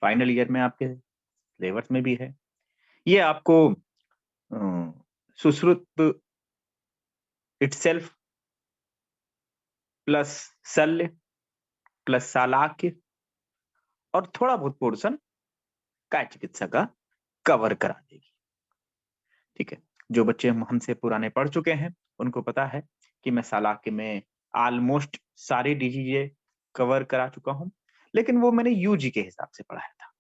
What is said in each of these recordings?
Final year में आपके syllabus में भी है। ये आपको सुश्रुत इटसेल्फ प्लस शल्य प्लस शालाक्य और थोड़ा बहुत पोर्शन काय चिकित्सा का कवर करा देगी। ठीक है, जो बच्चे हमसे पुराने पढ़ चुके हैं उनको पता है कि मैं शालाक्य में ऑलमोस्ट सारी डीजीजे कवर करा चुका हूं, लेकिन वो मैंने यूजी के हिसाब से पढ़ाया था।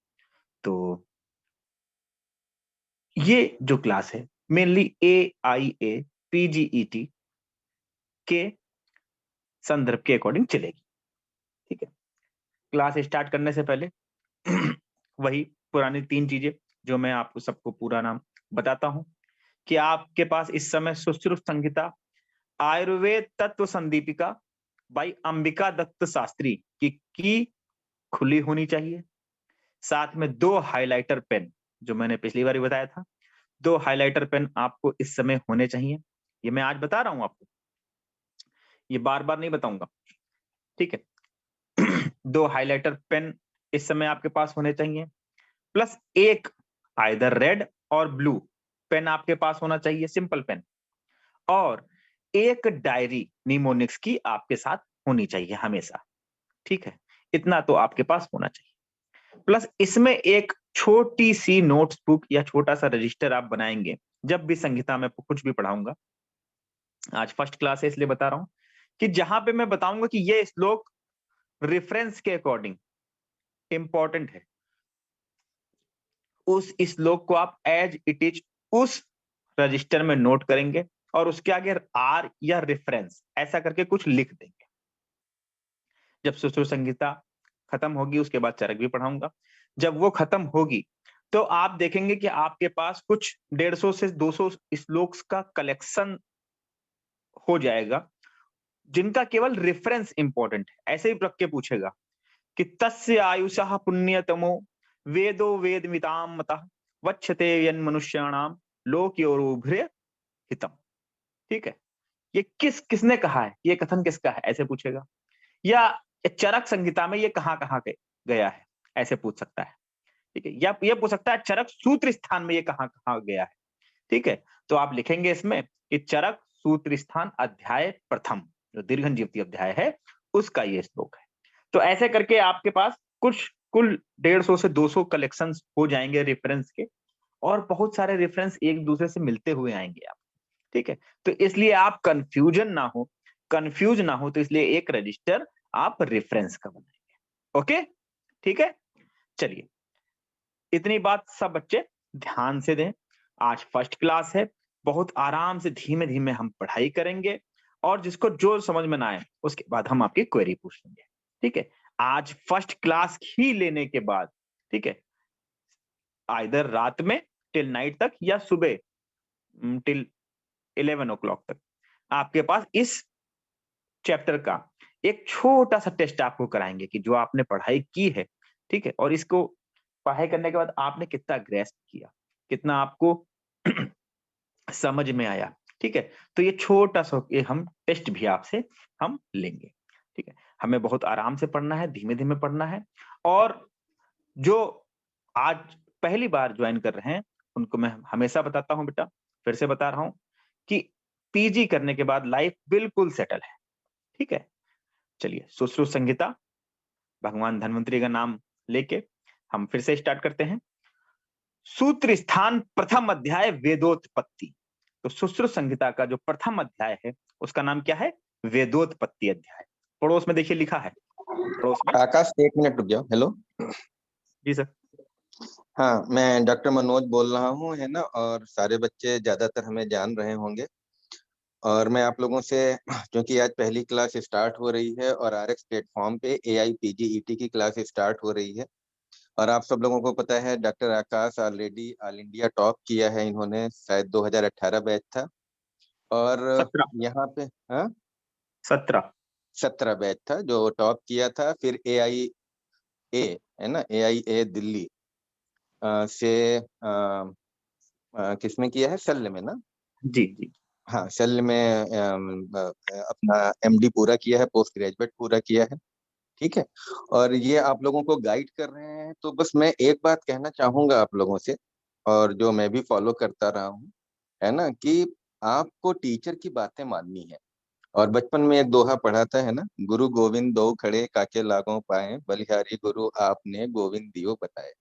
तो ये जो क्लास है मेनली AIA PGET के संदर्भ के अकॉर्डिंग चलेगी। ठीक है, क्लास स्टार्ट करने से पहले वही पुरानी 3 चीजें जो मैं आपको सबको पूरा नाम बताता हूं कि आपके पास इस समय सुश्रुत संहिता आयुर्वेद तत्व संदीपिका बाई अंबिका दत्त शास्त्री की खुली होनी चाहिए। साथ में 2 हाइलाइटर पेन, जो मैंने पिछली बार ही बताया था, 2 हाइलाइटर पेन आपको इस समय होने चाहिए। ये मैं आज बता रहा हूं आपको, ये बार बार नहीं बताऊंगा। ठीक है, 2 हाइलाइटर पेन इस समय आपके पास होने चाहिए, प्लस एक आइदर रेड और ब्लू पेन आपके पास होना चाहिए, सिंपल पेन, और एक डायरी निमोनिक्स की आपके साथ होनी चाहिए हमेशा। ठीक है, इतना तो आपके पास होना चाहिए। प्लस इसमें एक छोटी सी नोट्स बुक या छोटा सा रजिस्टर आप बनाएंगे जब भी संहिता में कुछ भी पढ़ाऊंगा। आज फर्स्ट क्लास है इसलिए बता रहा हूं कि जहां पे मैं बताऊंगा कि ये श्लोक रेफरेंस के अकॉर्डिंग इंपॉर्टेंट है, उस श्लोक को आप एज इट इज उस रजिस्टर में नोट करेंगे और उसके आगे आर या रेफरेंस ऐसा करके कुछ लिख देंगे। जब सुश्रुत संहिता खत्म होगी उसके बाद चरक भी पढ़ाऊंगा। जब वो खत्म होगी तो आप देखेंगे कि आपके पास कुछ 150 से 200 श्लोक का कलेक्शन हो जाएगा जिनका केवल रेफरेंस इंपॉर्टेंट है। ऐसे ही रख के पूछेगा कि तस्य आयुषः पुण्यतमो वेदो वेदमिताम मतः वक्षते यन मनुष्याणाम लोकयोरुभ्य हितम। ठीक है, ये किसने कहा है, ये कथन किसका है, ऐसे पूछेगा। या चरक संहिता में ये कहां कहां गया है, ऐसे पूछ सकता है। ठीक है, या ये पूछ सकता है चरक सूत्र स्थान में ये कहां कहां गया है। ठीक है, तो आप लिखेंगे इसमें कि चरक सूत्र स्थान अध्याय प्रथम, जो दीर्घन जीवती अध्याय है उसका ये श्लोक है। तो ऐसे करके आपके पास कुछ कुल 150 से 200 कलेक्शंस हो जाएंगे रेफरेंस के, और बहुत सारे रेफरेंस एक दूसरे से मिलते हुए आएंगे आप। ठीक है, तो इसलिए आप कंफ्यूज ना हो तो इसलिए एक रजिस्टर आप रेफरेंस का बनाएंगे। ओके, ठीक है, चलिए इतनी बात सब बच्चे ध्यान से दें। आज फर्स्ट क्लास है, बहुत आराम से धीमे धीमे हम पढ़ाई करेंगे और जिसको जो समझ में ना आए उसके बाद हम आपकी क्वेरी पूछ लेंगे। ठीक है, आज फर्स्ट क्लास ही लेने के बाद, ठीक है, आइदर रात में टिल नाइट तक या सुबह टिल 11 o'clock तक आपके पास इस चैप्टर का एक छोटा सा टेस्ट आपको कराएंगे कि जो आपने पढ़ाई की है, ठीक है, और इसको पढ़ाई करने के बाद आपने कितना ग्रेस्प किया, कितना आपको समझ में आया। ठीक है, तो ये छोटा सा ये हम टेस्ट भी आपसे हम लेंगे। ठीक है, हमें बहुत आराम से पढ़ना है, धीमे धीमे पढ़ना है। और जो आज पहली बार ज्वाइन कर रहे हैं उनको मैं हमेशा बताता हूं बेटा, फिर से बता रहा हूं कि पीजी करने के बाद लाइफ बिल्कुल सेटल है। ठीक है, चलिए सुश्रुत संहिता भगवान धन्वंतरी का नाम लेके हम फिर से स्टार्ट करते हैं। सूत्र स्थान प्रथम अध्याय वेदोत्पत्ति। तो सुश्रुत संहिता का जो प्रथम अध्याय है उसका नाम क्या है, वेदोत्पत्ति अध्याय। पड़ोस में देखिए लिखा है, पड़ोस में। आकाश 1 मिनट रुक जाओ। हेलो, जी सर। हाँ मैं डॉक्टर मनोज बोल रहा हूँ, है ना, और सारे बच्चे ज्यादातर हमें जान रहे होंगे। और मैं आप लोगों से, क्योंकि आज पहली क्लास स्टार्ट हो रही है और आरएक्स प्लेटफॉर्म पे AIPGET की क्लास स्टार्ट हो रही है, और आप सब लोगों को पता है डॉक्टर आकाश ऑलरेडी ऑल इंडिया टॉप किया है, इन्होंने शायद 2018 बैच था। और 17 यहाँ पे हाँ 17 17 बैच था जो टॉप किया था। फिर AIA है ना, AIA दिल्ली से किसमें किया है, शल्य में ना। जी जी। हाँ, शल्य में अपना MD पूरा किया है, पोस्ट ग्रेजुएट पूरा किया है। ठीक है, और ये आप लोगों को गाइड कर रहे हैं। तो बस मैं एक बात कहना चाहूंगा आप लोगों से, और जो मैं भी फॉलो करता रहा हूँ, है ना, कि आपको टीचर की बातें माननी है। और बचपन में एक दोहा पढ़ा था, है ना, गुरु गोविंद दो खड़े काके लागों पाए, बलिहारी गुरु आपने गोविंद दियो बताए।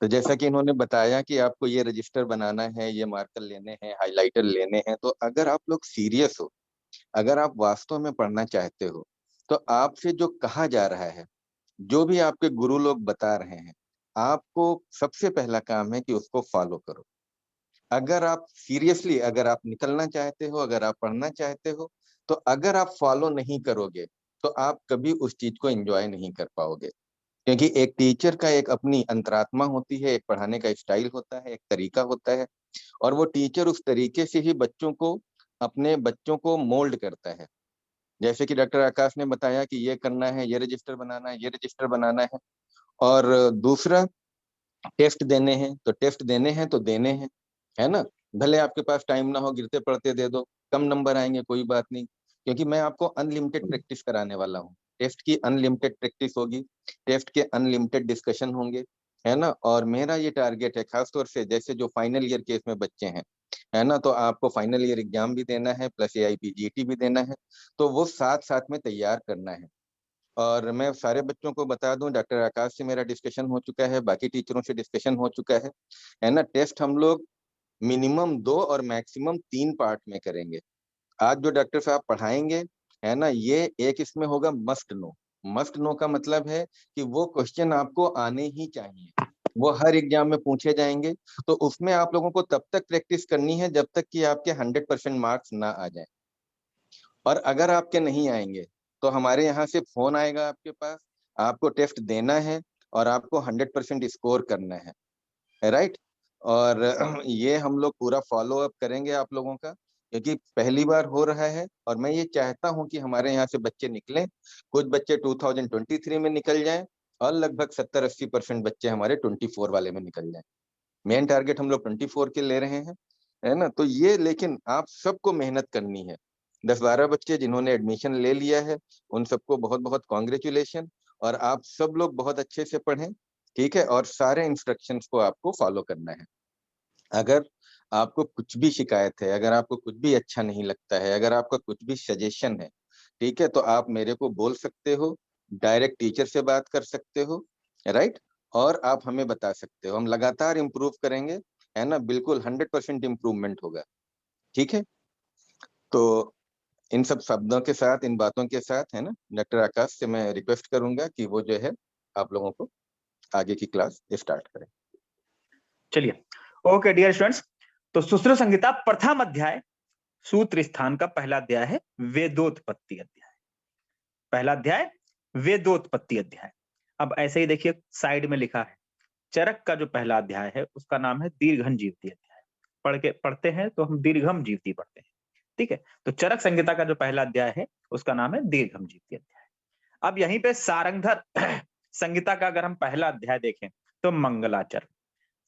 तो जैसा कि इन्होंने बताया कि आपको ये रजिस्टर बनाना है, ये मार्कर लेने हैं, हाइलाइटर लेने हैं, तो अगर आप लोग सीरियस हो, अगर आप वास्तव में पढ़ना चाहते हो, तो आपसे जो कहा जा रहा है, जो भी आपके गुरु लोग बता रहे हैं, आपको सबसे पहला काम है कि उसको फॉलो करो। अगर आप सीरियसली, अगर आप निकलना चाहते हो, अगर आप पढ़ना चाहते हो, तो अगर आप फॉलो नहीं करोगे, तो आप कभी उस चीज को एंजॉय नहीं कर पाओगे। क्योंकि एक टीचर का एक अपनी अंतरात्मा होती है, एक पढ़ाने का स्टाइल होता है, एक तरीका होता है, और वो टीचर उस तरीके से ही बच्चों को, अपने बच्चों को मोल्ड करता है। जैसे कि डॉक्टर आकाश ने बताया कि ये करना है, ये रजिस्टर बनाना है, ये रजिस्टर बनाना है। और दूसरा, टेस्ट देने हैं तो टेस्ट देने हैं तो देने हैं, है ना। भले आपके पास टाइम ना हो, गिरते पड़ते दे दो, कम नंबर आएंगे कोई बात नहीं, क्योंकि मैं आपको अनलिमिटेड प्रैक्टिस कराने वाला हूँ। टेस्ट की अनलिमिटेड प्रैक्टिस होगी, टेस्ट के अनलिमिटेड डिस्कशन होंगे, है ना। और मेरा ये टारगेट है, खासतौर से जैसे जो फाइनल ईयर केस में बच्चे हैं, है ना, तो आपको फाइनल ईयर एग्जाम भी देना है, प्लस AIPGT भी देना है, तो वो साथ साथ में तैयार करना है। और मैं सारे बच्चों को बता दूं, डॉक्टर आकाश से मेरा डिस्कशन हो चुका है, बाकी टीचरों से डिस्कशन हो चुका है ना। टेस्ट हम लोग मिनिमम 2 और मैक्सिमम 3 पार्ट में करेंगे। आज जो डॉक्टर साहब पढ़ाएंगे, है ना, ये एक इसमें होगा मस्ट नो। मस्ट नो का मतलब है कि वो क्वेश्चन आपको आने ही चाहिए, वो हर एग्जाम में पूछे जाएंगे। तो उसमें आप लोगों को तब तक प्रैक्टिस करनी है जब तक कि आपके 100% मार्क्स ना आ जाए। और अगर आपके नहीं आएंगे, तो हमारे यहाँ से फोन आएगा आपके पास, आपको टेस्ट देना है और आपको 100% स्कोर करना है, राइट। और ये हम लोग पूरा फॉलो अप करेंगे आप लोगों का, क्योंकि पहली बार हो रहा है, और मैं ये चाहता हूँ कि हमारे यहाँ से बच्चे निकलें। कुछ बच्चे 2023 में निकल जाएं, और लगभग 70-80% बच्चे हमारे 24 वाले में निकल जाएं। मेन टारगेट हम लोग 24 के ले रहे हैं, है ना। तो ये, लेकिन आप सबको मेहनत करनी है। 10-12 बच्चे जिन्होंने एडमिशन ले लिया है, उन सबको बहुत बहुत कॉन्ग्रेचुलेशन। और आप सब लोग बहुत अच्छे से पढ़ें, ठीक है, और सारे इंस्ट्रक्शंस को आपको फॉलो करना है। अगर आपको कुछ भी शिकायत है, अगर आपको कुछ भी अच्छा नहीं लगता है, अगर आपका कुछ भी सजेशन है, ठीक है, तो आप मेरे को बोल सकते हो, डायरेक्ट टीचर से बात कर सकते हो, राइट। और आप हमें बता सकते हो, हम लगातार इम्प्रूव करेंगे, है ना, बिल्कुल 100% इम्प्रूवमेंट होगा, ठीक है। तो इन सब शब्दों के साथ, इन बातों के साथ, है ना, डॉक्टर आकाश से मैं रिक्वेस्ट करूंगा कि वो जो है आप लोगों को आगे की क्लास स्टार्ट करें। चलिए, ओके डियर स्टूडेंट्स, तो सुश्रुत संहिता प्रथम अध्याय सूत्र स्थान का पहला अध्याय है वेदोत्पत्ति अध्याय। पहला अध्याय वेदोत्पत्ति अध्याय। अब ऐसे ही देखिए साइड में लिखा है, चरक का जो पहला अध्याय है उसका नाम है दीर्घन जीवती अध्याय। पढ़ते हैं तो हम दीर्घम जीवती पढ़ते हैं, ठीक है। तो चरक संहिता का जो पहला अध्याय है उसका नाम है दीर्घम जीवती अध्याय। अब यहीं पे सारंगधर संहिता का अगर हम पहला अध्याय देखें तो मंगलाचरण,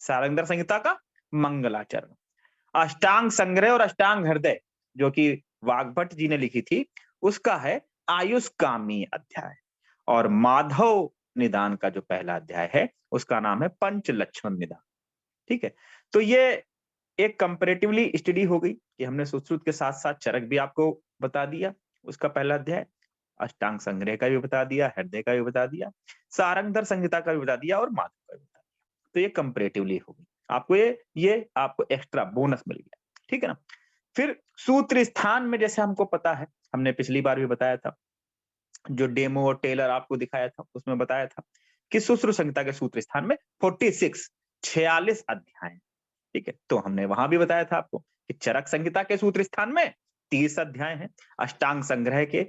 सारंगधर संहिता का मंगलाचरण। अष्टांग संग्रह और अष्टांग हृदय जो कि वाग्भट जी ने लिखी थी, उसका है आयुष्कामी अध्याय। और माधव निदान का जो पहला अध्याय है उसका नाम है पंच लक्ष्मण निदान, ठीक है। तो ये एक कंपैरेटिवली स्टडी हो गई कि हमने सुश्रुत के साथ साथ चरक भी आपको बता दिया, उसका पहला अध्याय, अष्टांग संग्रह का भी बता दिया, हृदय का भी बता दिया, सारंगधर संहिता का भी बता दिया और माधव का भी बता दिया। तो ये कंपैरेटिवली हो गई, आपको ये आपको एक्स्ट्रा बोनस मिल गया, ठीक है ना। फिर सूत्र स्थान में जैसे हमको पता है, हमने पिछली बार भी बताया था, जो डेमो और टेलर आपको दिखाया था उसमें बताया था कि सुश्रुत संहिता के सूत्र स्थान में 46 अध्याय, ठीक है। तो हमने वहां भी बताया था आपको कि चरक संहिता के सूत्र स्थान में 30 अध्याय हैं, अष्टांग संग्रह के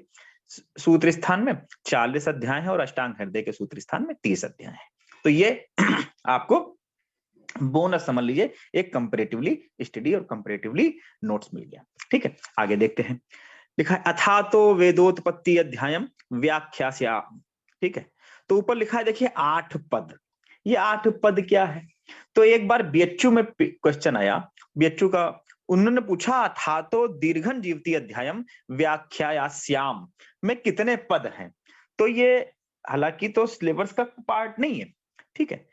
सूत्र स्थान में 40 अध्याय हैं और अष्टांग हृदय के सूत्र स्थान में 30 अध्याय हैं। तो ये आपको बोनस समझ लीजिए, एक कंपैरेटिवली स्टडी और कंपैरेटिवली नोट्स मिल गया, ठीक है। आगे देखते हैं, लिखा है अथा तो वेदोत्पत्ति अध्यायम व्याख्यास्या, ठीक है। तो ऊपर लिखा है देखिए 8 पद। ये 8 पद क्या है? तो एक बार बीएचयू में क्वेश्चन आया, बीएचयू का, उन्होंने पूछा था तो दीर्घन जीवती अध्यायम व्याख्यास्याम में कितने पद हैं? तो ये हालांकि तो सिलेबस का पार्ट नहीं है, ठीक है,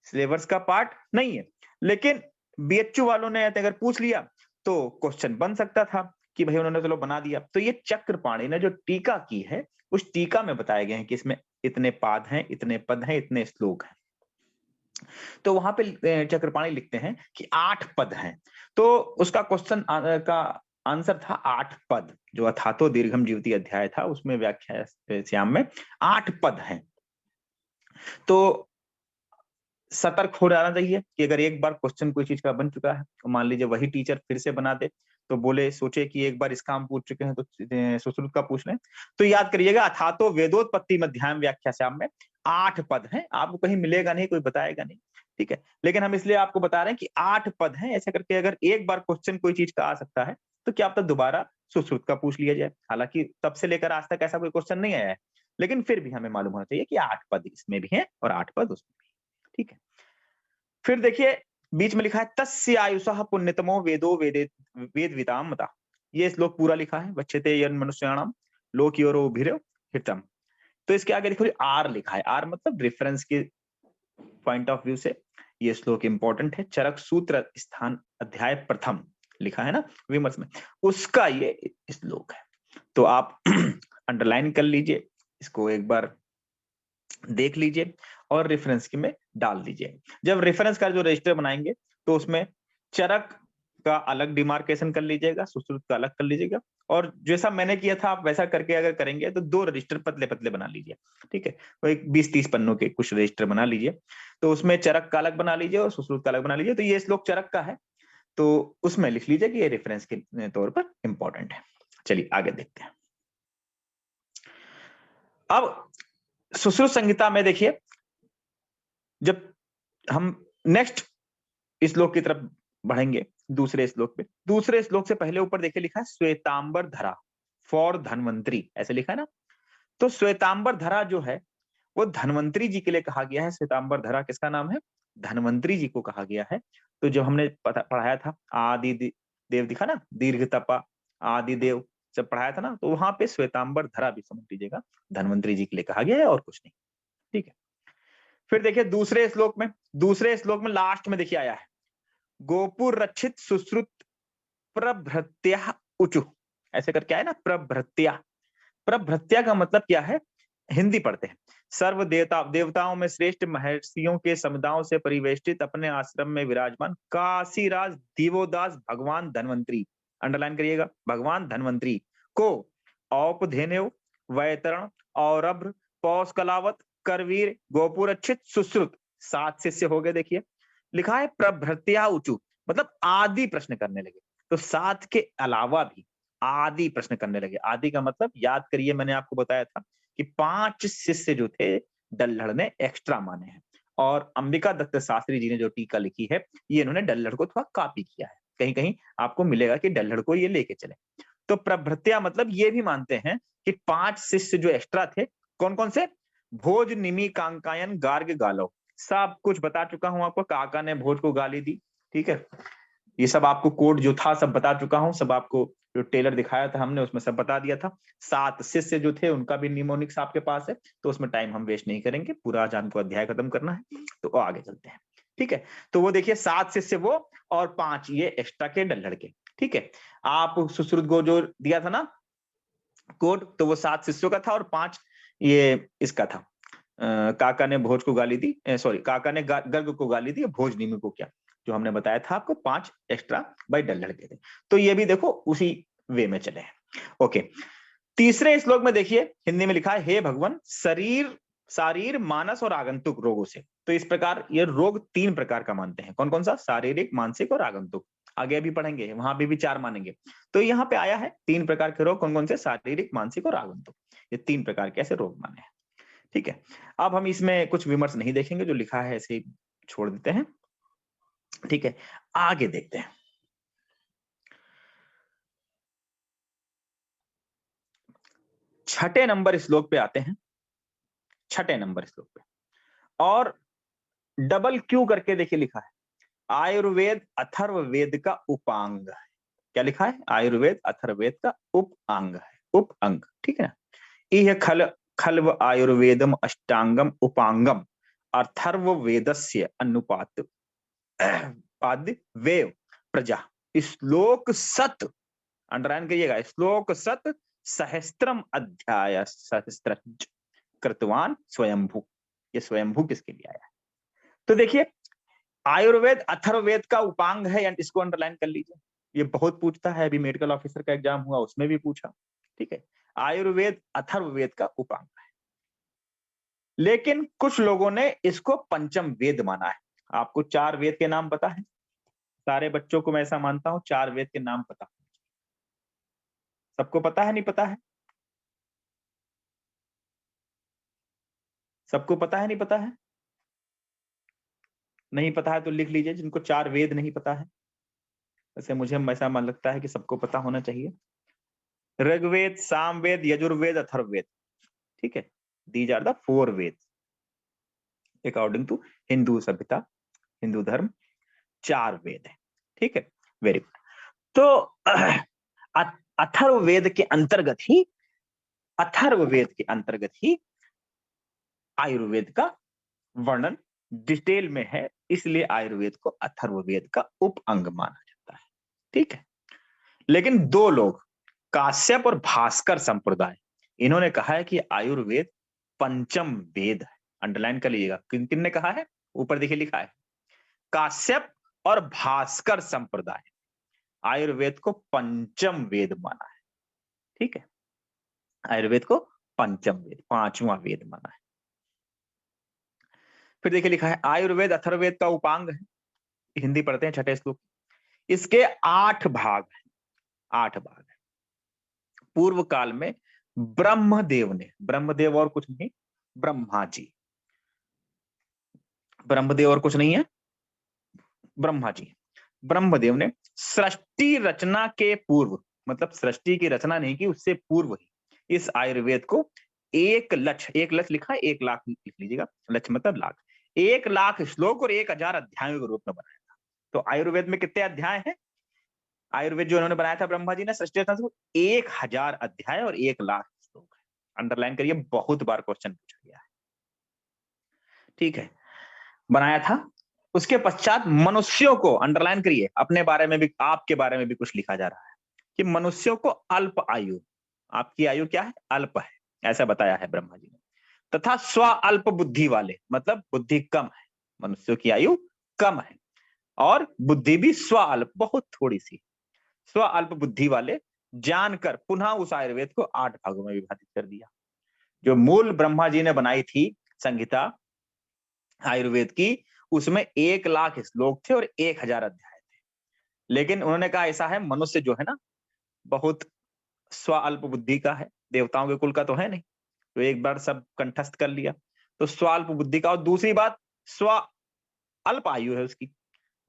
सिलेबस का पार्ट नहीं है, लेकिन बीएचयू वालों ने अगर पूछ लिया तो क्वेश्चन बन सकता था कि भाई उन्होंने चलो बना दिया। तो ये चक्रपाणी ने जो टीका की है, उस टीका में बताए गए हैं कि इसमें इतने पाद हैं, इतने पद हैं, इतने श्लोक हैं। तो वहां पे चक्रपाणी लिखते हैं कि 8 पद हैं। तो उसका क्वेश्चन का आंसर था 8 पद, जो अथातो दीर्घम जीवती अध्याय था उसमें व्याख्या श्याम में 8 पद हैं। तो सतर्क हो जाना चाहिए कि अगर एक बार क्वेश्चन कोई चीज का बन चुका है, तो मान लीजिए वही टीचर फिर से बना दे, तो बोले सोचे कि एक बार इसका हम पूछ चुके हैं तो सुश्रुत का पूछ लें, तो याद करिएगा अथातो वेदोत्पत्ति मध्याह्न व्याख्याश्याम में 8 पद हैं। आपको कहीं मिलेगा नहीं, कोई बताएगा नहीं, ठीक है, लेकिन हम इसलिए आपको बता रहे हैं कि 8 पद हैं। ऐसा करके अगर एक बार क्वेश्चन कोई चीज का आ सकता है तो क्या पता दोबारा सुश्रुत का पूछ लिया जाए। हालांकि तब से लेकर आज तक ऐसा कोई क्वेश्चन नहीं आया है, लेकिन फिर भी हमें मालूम होना चाहिए कि 8 पद इसमें भी हैं और 8 पद उसमें भी, ठीक है। फिर देखिए बीच में लिखा है तस्य आयुषः पुण्यतमो वेदो वेदविताम मता। ये श्लोक पूरा लिखा है, वच्यते यन् मनुष्याणाम लोकयोरोभिरो हितम। तो इसके आगे देखो आर लिखा है, आर मतलब रेफरेंस के पॉइंट ऑफ व्यू से ये श्लोक इंपॉर्टेंट है। चरक सूत्र स्थान अध्याय प्रथम लिखा है ना विमर्श में, उसका ये श्लोक है। तो आप अंडरलाइन कर लीजिए, इसको एक बार देख लीजिए और रेफरेंस में डाल दीजिए। जब रेफरेंस का जो रजिस्टर बनाएंगे तो उसमें चरक का अलग डिमार्केशन कर लीजिएगा, सुश्रुत का अलग कर लीजिएगा, और जैसा मैंने किया था आप वैसा करके अगर करेंगे तो 2 रजिस्टर पतले पतले बना लीजिए, ठीक है, वो एक 20-30 पन्नों के कुछ रजिस्टर बना लीजिए। तो उसमें चरक का अलग बना लीजिए और सुश्रुत का अलग बना लीजिए। तो ये श्लोक चरक का है, तो उसमें लिख लीजिए कि ये रेफरेंस के तौर पर इंपॉर्टेंट है। चलिए आगे देखते हैं। अब सुश्रुत संहिता में देखिए, जब हम नेक्स्ट श्लोक की तरफ बढ़ेंगे, दूसरे श्लोक पे, दूसरे श्लोक से पहले ऊपर देखिए लिखा है श्वेतांबर धरा फॉर धनवंतरी, ऐसे लिखा है ना। तो श्वेतांबर धरा जो है वो धनवंतरी जी के लिए कहा गया है। श्वेतांबर धरा किसका नाम है? धनवंतरी जी को कहा गया है। तो जो हमने पढ़ाया था आदि देव दिखा ना, दीर्घ तपा आदि देव जब पढ़ाया था ना, तो वहां पे श्वेतांबर धरा भी समझ लीजिएगा धनवंतरी जी के लिए कहा गया है और कुछ नहीं, ठीक है। फिर देखिए दूसरे श्लोक में लास्ट में देखिए आया है गोपुर रक्षित सुश्रुत प्रभृत्या उचु, ऐसे करके आया ना प्रभृत्या। प्रभृत्या का मतलब क्या है? हिंदी पढ़ते हैं। सर्व देवताओं में श्रेष्ठ महर्षियों के समुदायों से परिवेष्टित अपने आश्रम में विराजमान काशीराज दिवोदास भगवान धन्वंतरी, अंडरलाइन करिएगा, भगवान धन्वंतरी को औपधेनु वैतरण औरभ्र पौष कलावत करवीर गोपुरक्षित सुश्रुत 7 शिष्य हो गए। देखिए लिखा है प्रभृत्या उचु, मतलब आदि प्रश्न करने लगे। तो 7 के अलावा भी आदि प्रश्न करने लगे। आदि का मतलब याद करिए, मैंने आपको बताया था कि 5 शिष्य जो थे डल्लड़ ने एक्स्ट्रा माने हैं, और अंबिका दत्त शास्त्री जी ने जो टीका लिखी है ये इन्होंने डल्लड़ को थोड़ा कॉपी किया है। कहीं कहीं आपको मिलेगा कि डल्लड़ को ये लेके चले। तो प्रभृत्या मतलब ये भी मानते हैं कि 5 शिष्य जो एक्स्ट्रा थे, कौन कौन से? भोज निमि कांकायन गार्ग गालो, सब कुछ बता चुका हूं आपको। काका ने भोज को गाली दी, ठीक है, ये सब आपको कोड जो था सब बता चुका हूं, सब आपको जो टेलर दिखाया था हमने उसमें सब बता दिया था। 7 शिष्य जो थे उनका भी निमोनिक्स आपके पास है, तो उसमें टाइम हम वेस्ट नहीं करेंगे, पूरा आज हमको अध्याय खत्म करना है, तो आगे चलते हैं, ठीक है। तो वो देखिए 7 शिष्य वो और 5 ये एक्स्ट्रा के डल्लड़ के, ठीक है। आप सुश्रुत को जो दिया था ना कोड, तो वो 7 शिष्यों का था और 5 ये इसका था। काका ने भोज को गाली दी, सॉरी काका ने गर्ग को गाली दी, भोज निमि को क्या, जो हमने बताया था आपको 5 एक्स्ट्रा बाई डल्लड़ के थे। तो ये भी देखो उसी वे में चले हैं, ओके। तीसरे श्लोक में देखिए हिंदी में लिखा है हे भगवान शारीर मानस और आगंतुक रोगों से। तो इस प्रकार ये रोग 3 प्रकार का मानते हैं। कौन कौन सा? शारीरिक, मानसिक और आगंतुक। आगे भी पढ़ेंगे, वहां भी 4 मानेंगे। तो यहाँ पे आया है 3 प्रकार के रोग, कौन कौन से? शारीरिक, मानसिक और आगंतुक, ये 3 प्रकार के ऐसे रोग माने हैं, ठीक है। अब हम इसमें कुछ विमर्श नहीं देखेंगे, जो लिखा है ऐसे ही छोड़ देते हैं, ठीक है। आगे देखते हैं। छठे नंबर श्लोक पे आते हैं, छठे नंबर श्लोक पे, और डबल क्यू करके देखिए लिखा है आयुर्वेद अथर्ववेद का उपांग है। क्या लिखा है? आयुर्वेद अथर्ववेद का उपांग है, उप अंग, ठीक है ना। इह खल खल्व आयुर्वेदम अष्टांगम उपांगम अथर्व वेदस्य अनुपात पाद्य वेव प्रजा श्लोक सत, अंडरलाइन करिएगा, श्लोक सत सहस्त्रम अध्याय सहस्त्र कृतवान स्वयंभू। ये स्वयंभू किसके लिए आया है? तो देखिए आयुर्वेद अथर्ववेद का उपांग है, इसको अंडरलाइन कर लीजिए। ये बहुत पूछता है, अभी मेडिकल ऑफिसर का एग्जाम हुआ उसमें भी पूछा। ठीक है, आयुर्वेद अथर्ववेद का उपांग है, लेकिन कुछ लोगों ने इसको पंचम वेद माना है। आपको 4 वेद के नाम पता है? सारे बच्चों को मैं ऐसा मानता हूं 4 वेद के नाम पता। सबको पता है, नहीं पता है? सबको पता है, नहीं पता है? नहीं पता है तो लिख लीजिए, जिनको 4 वेद नहीं पता है। वैसे मुझे ऐसा मन लगता है कि सबको पता होना चाहिए। ऋग्वेद, सामवेद, यजुर्वेद, अथर्ववेद। ठीक है, these are the 4 Veda according to Hindu सभ्यता, हिंदू धर्म 4 वेद है। ठीक है, वेरी गुड। तो अथर्ववेद के अंतर्गत ही, अथर्ववेद के अंतर्गत ही आयुर्वेद का वर्णन डिटेल में है, इसलिए आयुर्वेद को अथर्ववेद का उप अंग माना जाता है। ठीक है, लेकिन 2 लोग, काश्यप और भास्कर संप्रदाय, इन्होंने कहा है कि आयुर्वेद पंचम वेद है। अंडरलाइन कर लीजिएगा, किन किन ने कहा है? ऊपर देखिए लिखा है, काश्यप और भास्कर संप्रदाय आयुर्वेद को पंचम वेद माना है। ठीक है, आयुर्वेद को पंचम वेद, 5वां वेद माना है। फिर देखिए लिखा है, आयुर्वेद अथर्ववेद का उपांग है। हिंदी पढ़ते हैं, छठे श्लोक। इसके 8 भाग हैं, 8 भाग है। पूर्व काल में ब्रह्मदेव ने, ब्रह्मदेव और कुछ नहीं, ब्रह्मा जी, ब्रह्मदेव और कुछ नहीं है, ब्रह्मा जी, ब्रह्मदेव ने सृष्टि रचना के पूर्व, मतलब सृष्टि की रचना नहीं की, उससे पूर्व ही इस आयुर्वेद को 1 लक्ष्य, 1 लक्ष्य लिखा है, 1 लाख लिख लीजिएगा, लक्ष्य मतलब लाख, 1 लाख श्लोक और 1000 अध्यायों के रूप में बनाया था। तो आयुर्वेद में कितने अध्याय हैं? आयुर्वेद जो उन्होंने बनाया था ब्रह्मा जी ने सृष्टि रचना से, 1000 अध्याय और 1 लाख श्लोक है। अंडरलाइन करिए, बहुत बार क्वेश्चन पूछा गया है। ठीक है, बनाया था। उसके पश्चात मनुष्यों को, अंडरलाइन करिए, अपने बारे में भी, आपके बारे में भी कुछ लिखा जा रहा है कि मनुष्यों को अल्प आयु, आपकी आयु क्या है? अल्प है, ऐसा बताया है ब्रह्मा जी ने। तथा स्व अल्प बुद्धि वाले, मतलब बुद्धि कम है, मनुष्यों की आयु कम है और बुद्धि भी स्व अल्प, बहुत थोड़ी सी, स्व अल्प बुद्धि वाले जानकर पुनः उस आयुर्वेद को 8 भागों में विभाजित कर दिया। जो मूल ब्रह्मा जी ने बनाई थी संहिता आयुर्वेद की, उसमें 1 लाख श्लोक थे और 1000 अध्याय थे। लेकिन उन्होंने कहा ऐसा है, मनुष्य जो है ना, बहुत स्व अल्प बुद्धि का है, देवताओं के कुल का तो है नहीं, तो एक बार सब कंठस्थ कर लिया, तो स्व अल्प बुद्धि का। और दूसरी बात, स्व अल्प आयु है उसकी,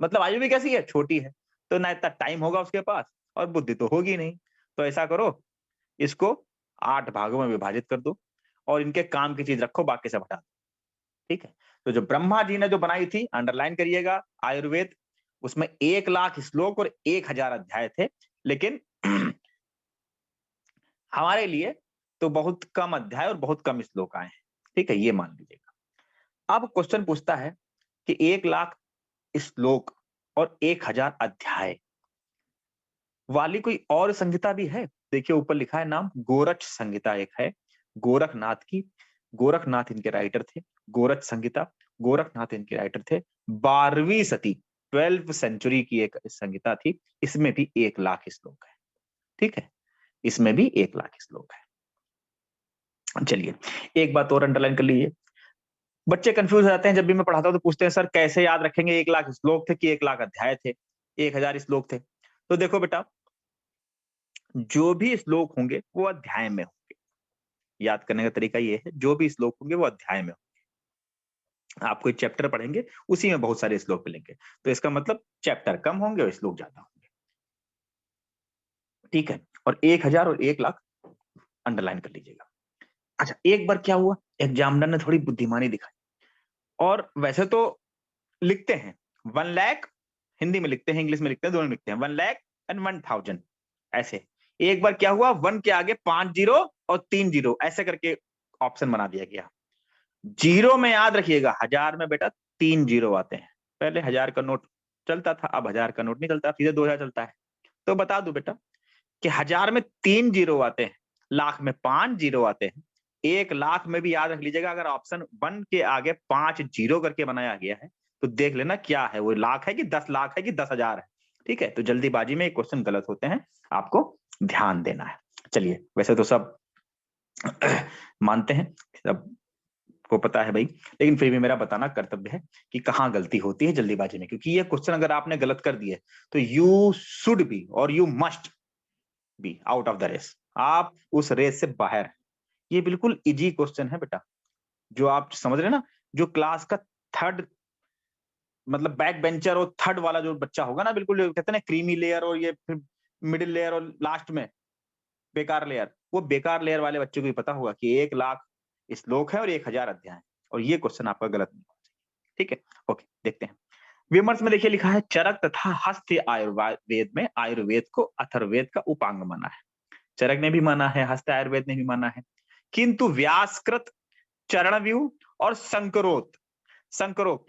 मतलब आयु भी कैसी है? छोटी है, तो ना इतना टाइम होगा उसके पास और बुद्धि तो होगी नहीं। तो ऐसा करो, इसको 8 भागों में विभाजित कर दो और इनके काम की चीज रखो, बाकी सब हटा दो। ठीक है, तो जो ब्रह्मा जी ने जो बनाई थी, अंडरलाइन करिएगा, आयुर्वेद, उसमें 1 लाख श्लोक और 1000 अध्याय थे, लेकिन हमारे लिए तो बहुत कम अध्याय और बहुत कम श्लोक आए हैं। ठीक है, ये मान लीजिएगा। अब क्वेश्चन पूछता है कि 1 लाख श्लोक और 1000 अध्याय वाली कोई और संहिता भी है? देखिए ऊपर लिखा है नाम, गोरक्ष संहिता एक है, गोरखनाथ की, गोरखनाथ इनके राइटर थे। गोरक्ष संहिता, गोरखनाथ इनके राइटर थे। 12वीं सदी, 12th सेंचुरी की एक संहिता थी, इसमें भी 1 लाख श्लोक है। ठीक है, इसमें भी 1 लाख श्लोक है। चलिए एक बात और अंडरलाइन कर लीजिए, बच्चे कंफ्यूज हो जाते हैं, जब भी मैं पढ़ाता हूं तो पूछते हैं सर कैसे याद रखेंगे 1 लाख श्लोक थे कि 1 लाख अध्याय थे, 1000 श्लोक थे? तो देखो बेटा, जो भी श्लोक होंगे वो अध्याय में होंगे। याद करने का तरीका ये है, जो भी श्लोक होंगे वो अध्याय में होंगे। आप कोई चैप्टर पढ़ेंगे, उसी में बहुत सारे श्लोक मिलेंगे, तो इसका मतलब चैप्टर कम होंगे और श्लोक ज्यादा होंगे। ठीक है, और 1000 और 1 लाख अंडरलाइन कर लीजिएगा। अच्छा, एक बार क्या हुआ, एग्जामिनर ने थोड़ी बुद्धिमानी दिखाई, और वैसे तो लिखते हैं 1 लाख, हिंदी में लिखते हैं, इंग्लिश में लिखते हैं, दोनों में लिखते हैं 1 लाख एंड 1000 ऐसे। एक बार क्या हुआ, 1 के आगे 5 जीरो और 3 जीरो ऐसे करके ऑप्शन बना दिया गया। जीरो में याद रखिएगा, 1000 में बेटा 3 जीरो आते हैं। पहले 1000 का नोट चलता था, अब 1000 का नोट नहीं चलता, सीधे 2000 चलता है। तो बता दू बेटा कि 1000 में 3 जीरो आते हैं, लाख में 5 जीरो आते हैं। 1 लाख में भी याद रख लीजिएगा, अगर ऑप्शन 1 के आगे 5 जीरो करके बनाया गया है तो देख लेना क्या है, वो लाख है कि 10 लाख है कि 10,000 है। ठीक है, तो जल्दीबाजी में क्वेश्चन गलत होते हैं, आपको ध्यान देना है। चलिए, वैसे तो सब मानते हैं, सब को पता है भाई, लेकिन फिर भी मेरा बताना कर्तव्य है कि कहाँ गलती होती है जल्दीबाजी में, क्योंकि ये क्वेश्चन अगर आपने गलत कर दिए तो यू शुड बी और you must be out of the race, आप उस रेस से बाहर हैं। ये बिल्कुल इजी क्वेश्चन है बेटा, जो आप समझ रहे हैं ना, जो क्लास का थर्ड मतलब बैक बेंचर और थर्ड वाला जो बच्चा होगा ना, बिल्कुल कहते हैं ना क्रीमी लेयर और ये फिर मिडिल लेयर और लास्ट में बेकार लेयर, वो बेकार लेयर वाले बच्चे को भी पता होगा कि 1 लाख श्लोक है और 1000 अध्याय है, और ये क्वेश्चन आपका गलत नहीं होना चाहिए। ठीक है, ओके, देखते हैं। विमर्श में देखिए लिखा है, चरक तथा हस्त आयुर्वेद में आयुर्वेद को अथर्ववेद का उपांग माना है। चरक ने भी माना है, हस्त आयुर्वेद ने भी माना है, किंतु व्यासकृत, चरणव्यूह और संकरोक्त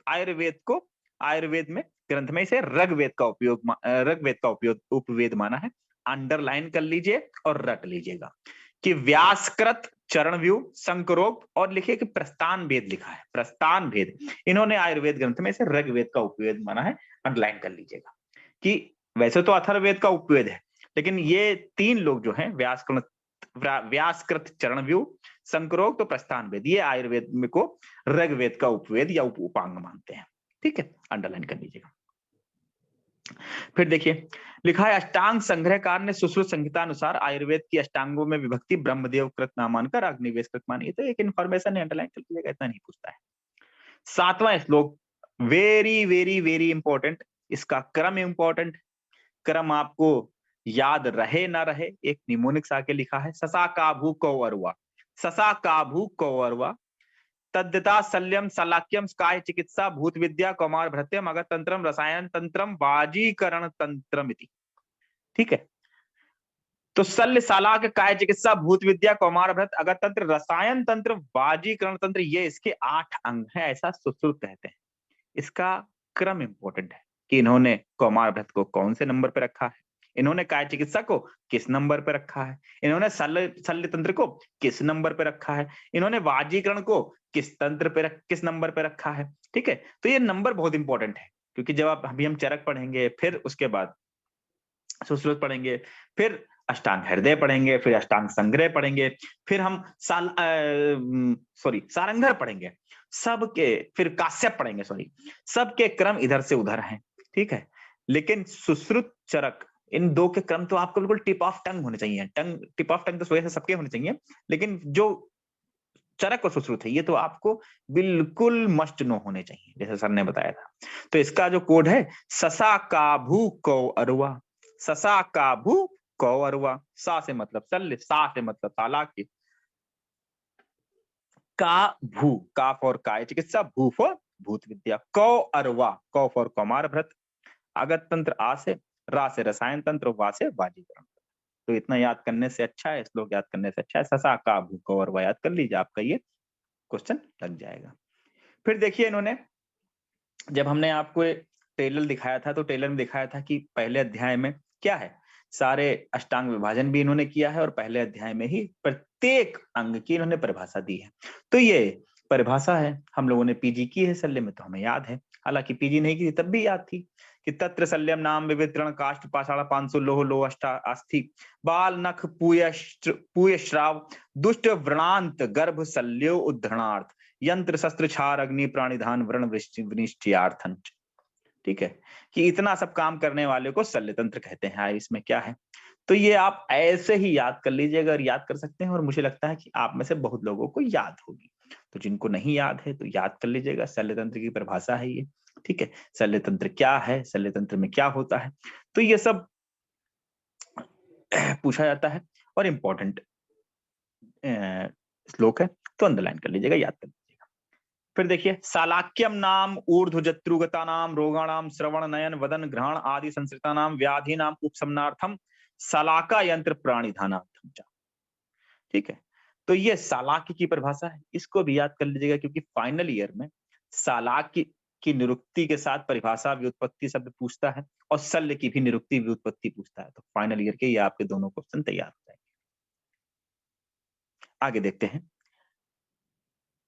आयुर्वेद को आयुर्वेद में ग्रंथ में इसे ऋग्वेद का उपयोग उपवेद माना है। अंडरलाइन कर लीजिए और रट लीजिएगा कि व्यासकृत, चरणव्यूह, संकरोक्त और लिखिए कि प्रस्थान भेद लिखा है, प्रस्थान भेद, इन्होंने आयुर्वेद ग्रंथ में इसे ऋग्वेद का उपवेद माना है। अंडरलाइन कर लीजिएगा कि वैसे तो अथर्ववेद का उपवेद है, लेकिन ये 3 लोग जो हैं, व्यासकृत, चरणव्यूह, संकरोक्त तो प्रस्थान वेद, ये आयुर्वेद में को ऋग्वेद का उपवेद या उपांग मानते हैं। ठीक है, अंडरलाइन कर लीजिएगा। फिर देखिए लिखा है, अष्टांग संग्रहकार ने सुश्रुत संहिता अनुसार आयुर्वेद की अष्टांगों में विभक्ति ब्रह्मदेव कृत ना मानकर अग्निवेश कृत मानी। तो एक इन्फॉर्मेशन है, अंडरलाइन कर लीजिएगा, इतना नहीं पूछता है। 7वां श्लोक वेरी वेरी वेरी इंपॉर्टेंट, इसका क्रम इंपॉर्टेंट, क्रम आपको याद रहे ना रहे, एक निमोनिक्स आके लिखा है, ससा काभू कौअरवा, ससा काभू कौअरवा, तद्यता शल्यम सलाक्यम काय चिकित्सा भूत विद्या कौमार भृत्यम अगर तंत्रम रसायन तंत्रम वाजीकरण तंत्रम इति। ठीक है, तो शल्य सालाक काय चिकित्सा भूत विद्या कौमार भृत अगर तंत्र रसायन तंत्र वाजीकरण तंत्र, ये इसके 8 अंग हैं, ऐसा सुश्रुत कहते हैं। इसका क्रम इंपॉर्टेंट है कि इन्होंने कौमार भ्रत को कौन से नंबर पर रखा है, इन्होंने काय चिकित्सा को किस नंबर पर रखा है, इन्होंने शल्य तंत्र को किस नंबर पर रखा है, इन्होंने वाजीकरण को किस नंबर पर रखा है। ठीक है, तो ये नंबर बहुत इंपॉर्टेंट है, क्योंकि जब आप अभी हम चरक पढ़ेंगे, फिर उसके बाद सुश्रुत पढ़ेंगे, फिर अष्टांग हृदय पढ़ेंगे, फिर अष्टांग संग्रह पढ़ेंगे, फिर हम सारंगर पढ़ेंगे, सबके फिर काश्यप पढ़ेंगे, सबके क्रम इधर से उधर हैं। ठीक है, लेकिन सुश्रुत चरक इन 2 के क्रम तो आपको बिल्कुल टिप ऑफ टंग होने चाहिए। टिप ऑफ टंग तो वैसे सबके होने चाहिए, लेकिन जो चरक और सुश्रुत है ये तो आपको बिल्कुल मस्ट नो होने चाहिए, जैसे सर ने बताया था। तो इसका जो कोड है, ससा काभू कौ अरुआ, ससा काभू कौ अरुआ, सा से मतलब शल्य, सा से मतलब सालाक्य, का भू, का फॉर काय चिकित्सा, भू फॉर भूत विद्या, कौ अरुआ, कौ फॉर कौमार भ्रत, अगत तंत्र आ से, रा से रसायन तंत्र, वा से वाजीकरण। तो इतना याद करने से अच्छा है, श्लोक याद करने से अच्छा है, ससा का भू कौ अरुआ याद कर लीजिए, आपका ये क्वेश्चन लग जाएगा। फिर देखिए इन्होंने, जब हमने आपको टेलर दिखाया था तो टेलर में दिखाया था कि पहले अध्याय में क्या है, सारे अष्टांग विभाजन भी इन्होंने किया है और पहले अध्याय में ही प्रत्येक अंग की इन्होंने परिभाषा दी है। तो ये परिभाषा है, हम लोगों ने पीजी की है शल्य में, तो हमें याद है, हालांकि पीजी नहीं की थी तब भी याद थी कि तत्र शल्यम नाम विवितरण काष्ठ पाषाण 500 लोह लोह अस्थि बाल नख पूय श्राव दुष्ट व्रणांत गर्भ शल्यो उद्धरणार्थ यंत्र शस्त्र छार अग्नि प्राणिधान व्रण वृष्टियार्थन। ठीक है, कि इतना सब काम करने वाले को शल्य तंत्र कहते हैं। इसमें क्या है, तो ये आप ऐसे ही याद कर लीजिएगा, अगर याद कर सकते हैं, और मुझे लगता है कि आप में से बहुत लोगों को याद होगी। तो जिनको नहीं याद है तो याद कर लीजिएगा, शल्य तंत्र की परिभाषा है ये। ठीक है, शल्य तंत्र क्या है, शल्य तंत्र में क्या होता है, तो ये सब पूछा जाता है और इंपॉर्टेंट श्लोक है, तो अंडरलाइन कर लीजिएगा, याद कर लीजिएगा। फिर देखिए, सालाक्यम नाम ऊर्ध्व जत्रुगता नाम रोगाणाम श्रवण नयन वदन ग्रहण आदि संसृता नाम व्याधि नाम उपशमनार्थम सलाका यंत्र प्राणिधानार्थम। ठीक है, तो ये सालाकी की परिभाषा है, इसको भी याद कर लीजिएगा, क्योंकि फाइनल ईयर में सालाकी की निरुक्ति के साथ परिभाषा व्युत्पत्ति शब्द पूछता है और शल्य की भी निरुक्ति व्युत्पत्ति पूछता है। तो फाइनल ईयर के ये आपके दोनों क्वेश्चन तैयार हो जाएंगे। आगे देखते हैं।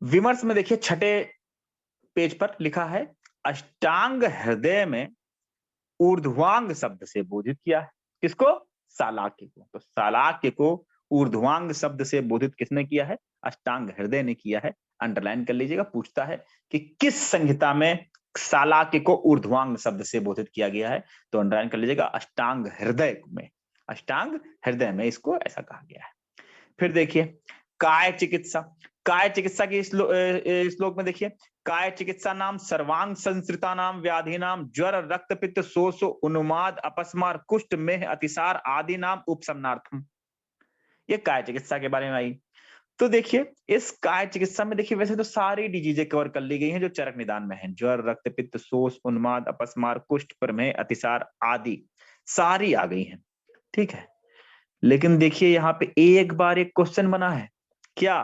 विमर्श में देखिए छठे पेज पर लिखा है, अष्टांग हृदय में ऊर्ध्वांग शब्द से बोधित किया है। किसको? सालाक्य को। तो सालाक्य को ऊर्ध्वांग शब्द से बोधित किसने किया है? अष्टांग हृदय ने किया है। अंडरलाइन कर लीजिएगा, पूछता है कि किस संहिता में सालाक्य को ऊर्ध्वांग शब्द से बोधित किया गया है, तो अंडरलाइन कर लीजिएगा अष्टांग हृदय में। अष्टांग हृदय में इसको ऐसा कहा गया है। फिर देखिए काय चिकित्सा। काय चिकित्सा के श्लोक में देखिए, काय चिकित्सा नाम सर्वांग संसृता नाम व्याधि नाम ज्वर रक्त पित्त शोष उन्माद अपस्मार कुष्ठ मेह अतिसार आदि नाम उपशमनार्थम। ये काय चिकित्सा के बारे में आई। तो देखिए इस काय चिकित्सा में देखिए वैसे तो सारी डिजीजें कवर कर ली गई हैं जो चरक निदान में है। ज्वर रक्त पित्त शोष उन्माद अपस्मार कुष्ठ प्रमेह अतिसार आदि सारी आ गई हैं, ठीक है। लेकिन देखिए यहाँ पे एक बार एक क्वेश्चन बना है, क्या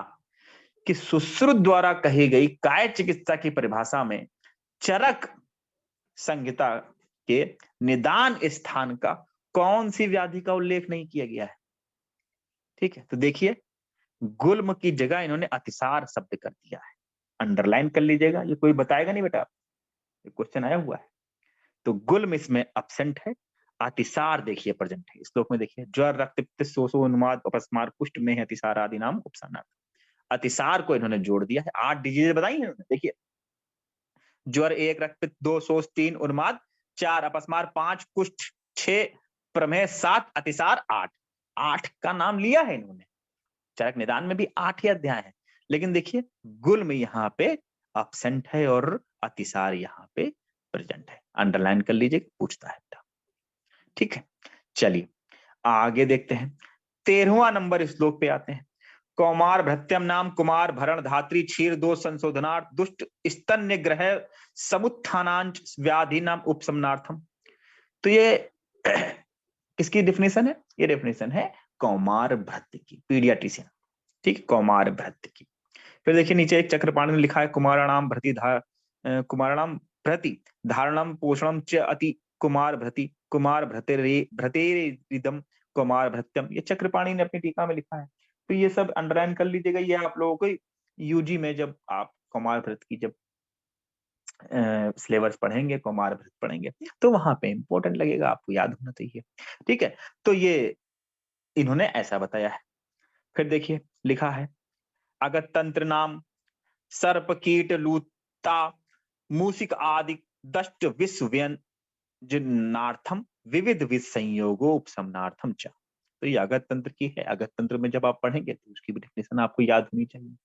कि सुश्रुत द्वारा कही गई काय चिकित्सा की परिभाषा में चरक संहिता के निदान स्थान का कौन सी व्याधि का उल्लेख नहीं किया गया है, ठीक है। तो देखिए गुल्म की जगह इन्होंने अतिसार शब्द कर दिया है, अंडरलाइन कर लीजिएगा, ये कोई बताएगा नहीं बेटा, ये क्वेश्चन आया हुआ है। तो गुल्म इसमें अब्सेंट है, अतिसार देखिए प्रेजेंट है। श्लोक में देखिए ज्वर रक्त पित्त शोष उन्माद अपस्मार कुष्ठ में अतिसार आदि नाम उपशमनार्थ। अतिसार को इन्होंने जोड़ दिया है। 8 डिजीज बताई है इन्होंने, देखिए ज्वर 1, रक्त पित्त 2, शोष 3, उन्माद 4, अपस्मार 5, कुष्ठ 6, प्रमेह 7, अतिसार 8। 8 का नाम लिया है इन्होंने। चरक निदान में भी 8 ही अध्याय है, लेकिन देखिए गुल्म यहाँ पे अब्सेंट है और अतिसार यहाँ पे प्रेजेंट है। अंडरलाइन कर लीजिए, पूछता है, ठीक है। चलिए आगे देखते हैं। 13वां नंबर श्लोक पे आते हैं। कौमार भृत्यम नाम कुमार भरण धात्री क्षीर दोष संशोधनार्थ दुष्ट स्तन्य ग्रह समुत्थानांच व्याधि नाम उपशमनार्थम। तो ये किसकी डेफिनेशन है? ये डेफिनेशन है कौमार भृत्य की, पीडियाट्रिशियन, ठीक, कौमार भृत्य की। फिर देखिए नीचे एक चक्रपाणी में लिखा है कुमाराणाम भृति धारणम पोषणम च अति कुमार भृति कुमार भृतेरिदम कुमार भृत्यम। ये चक्रपाणी ने अपनी टीका में लिखा है। तो ये सब अंडरलाइन कर लीजिएगा। ये आप लोगों को यूजी में जब आप कुमार भृत की जब सिलेबस पढ़ेंगे, कुमार भृत पढ़ेंगे, तो वहां पे इंपॉर्टेंट लगेगा, आपको याद होना चाहिए, ठीक है। तो ये इन्होंने ऐसा बताया है। फिर देखिए लिखा है अगत तंत्र नाम सर्प कीट लूता मूसिक आदि दष्ट विश्व व्यंजनार्थम विविध विसंयोगो उपशमनार्थम च। तो ये अगत तंत्र की है। अगत तंत्र में जब आप पढ़ेंगे तो उसकी भी डेफिनेशन आपको याद होनी चाहिए,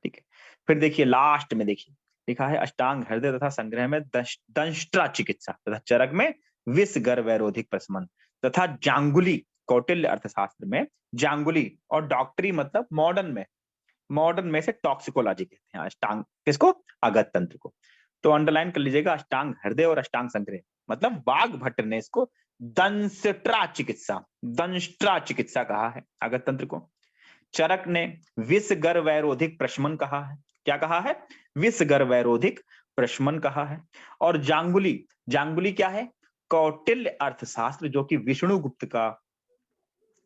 ठीक है। फिर देखिए लास्ट में देखिए लिखा है अष्टांग हृदय तथा संग्रह में दंष्ट्रा चिकित्सा तथा चरक में विष गर्भ वैरोधिक प्रशमन तथा जांगुली कौटिल्य अर्थशास्त्र में जांगुली और डॉक्टरी मतलब मॉडर्न में से टॉक्सिकोलॉजी कहते हैं अष्टांग किसको? अगत तंत्र को। तो अंडरलाइन कर लीजिएगा अष्टांग हृदय और अष्टांग संग्रह मतलब वाघ भट्ट ने इसको दंष्ट्रा चिकित्सा कहा है अगत तंत्र को। चरक ने विष गर्भ वैरोधिक प्रशमन कहा है। क्या कहा है? विष गर्भ वैरोधिक प्रशमन कहा है। और जांगुली क्या है? कौटिल्य अर्थशास्त्र जो कि विष्णु गुप्त का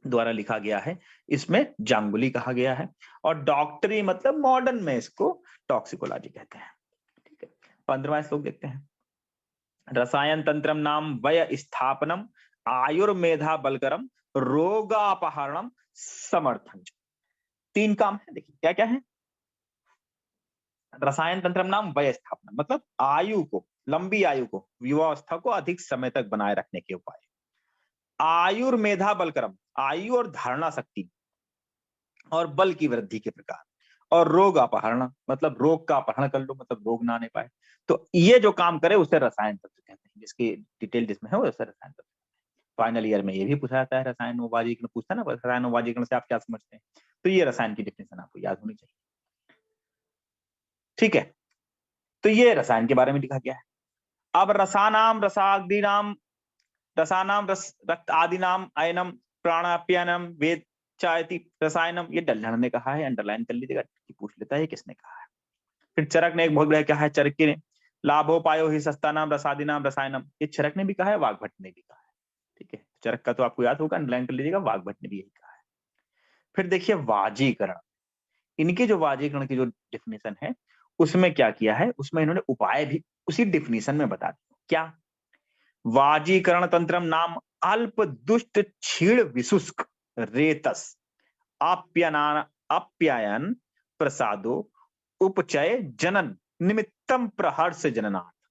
द्वारा लिखा गया है, इसमें जांगुली कहा गया है। और डॉक्टरी मतलब मॉडर्न में इसको टॉक्सिकोलॉजी कहते हैं, ठीक है। 15वां श्लोक देखते हैं। रसायन तंत्रम नाम वय स्थापनम आयुर्मेधा बलकरम रोगापहरणम समर्थन। 3 काम है, देखिए क्या क्या है। रसायन तंत्रम नाम वय स्थापना मतलब आयु को, लंबी आयु को, युवावस्था को अधिक समय तक बनाए रखने के उपाय। आयुर्मेधा बलकरम आयु और धारणा शक्ति और बल की वृद्धि के प्रकार। और रोग अपहरण मतलब रोग का अपहरण कर लो, मतलब रोग ना आने पाए। तो ये जो काम करे उसे रसायन तंत्र कहते हैं, जिसकी डिटेल जिसमें है वो उसे रसायन तंत्र। फाइनल ईयर में ये भी पूछा जाता है, रसायनोवाजीकरण पूछता है ना, रसायनोवाजीकरण से आप क्या समझते हैं। तो ये रसायन की डेफिनेशन आपको याद होनी चाहिए, ठीक है। तो ये रसायन के बारे में लिखा गया है। अब रसानाम रसादीनाम रसानाम रस रक्त आदिनाम अयनम प्राणाप्यानम वेद चायति रसायनम, ये डल्हन ने कहा है, अंडरलाइन कर लीजिएगा, पूछ लेता है किसने कहा है। फिर चरक ने एक बहुत बड़ा कहा है, चरकी ने लाभोपायो ही सस्ता नाम रसादी नाम रसायनम, ये चरक ने भी कहा है, वाग्भट ने भी कहा है। ठीक है, चरक का तो आपको याद होगा, अंडरलाइन कर लीजिएगा, वाग्भट ने भी यही कहा है। फिर देखिए वाजीकरण, इनके जो वाजीकरण की जो डिफिनेशन है उसमें क्या किया है, उसमें इन्होंने उपाय भी उसी डिफिनेशन में बता दिया। क्या? वाजीकरण तंत्रम नाम अल्प दुष्ट क्षीण विशुष्क रेतस आप्यायन प्रसादो उपचय जनन निमित्तम प्रहर्ष जननार्थ।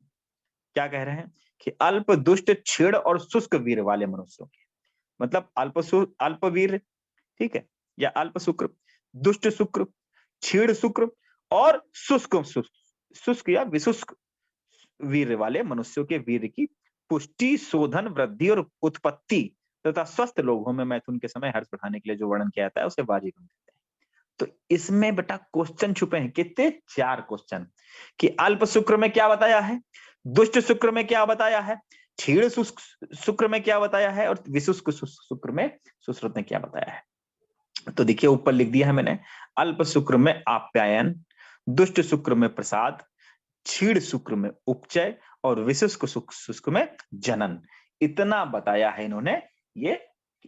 क्या कह रहे हैं कि अल्प दुष्ट क्षीण और शुष्क वीर वाले मनुष्यों के, मतलब अल्प वीर, ठीक है, या अल्प शुक्र, दुष्ट शुक्र, क्षीण शुक्र और शुष्क या विशुष्क वीर वाले मनुष्यों के वीर की पुष्टि, शोधन, वृद्धि और उत्पत्ति तथा स्वस्थ लोगों में मैथुन के समय हर्ष बढ़ाने के लिए जो वर्णन किया जाता है उसे वाजीकरण कहते हैं। तो इसमें बेटा क्वेश्चन छुपे हैं, कितने? 4 क्वेश्चन, कि अल्प शुक्र में क्या बताया है, दुष्ट शुक्र में क्या बताया है, क्षीण शुक्र में क्या बताया है, और विशुष्क शुक्र में सुश्रुत ने क्या बताया है। तो देखिए ऊपर लिख दिया है मैंने, अल्प शुक्र में आप्यायन, दुष्ट शुक्र में प्रसाद, क्षीण शुक्र में उपचय और विशुष्क शुक्र में जनन। इतना बताया है इन्होंने, ये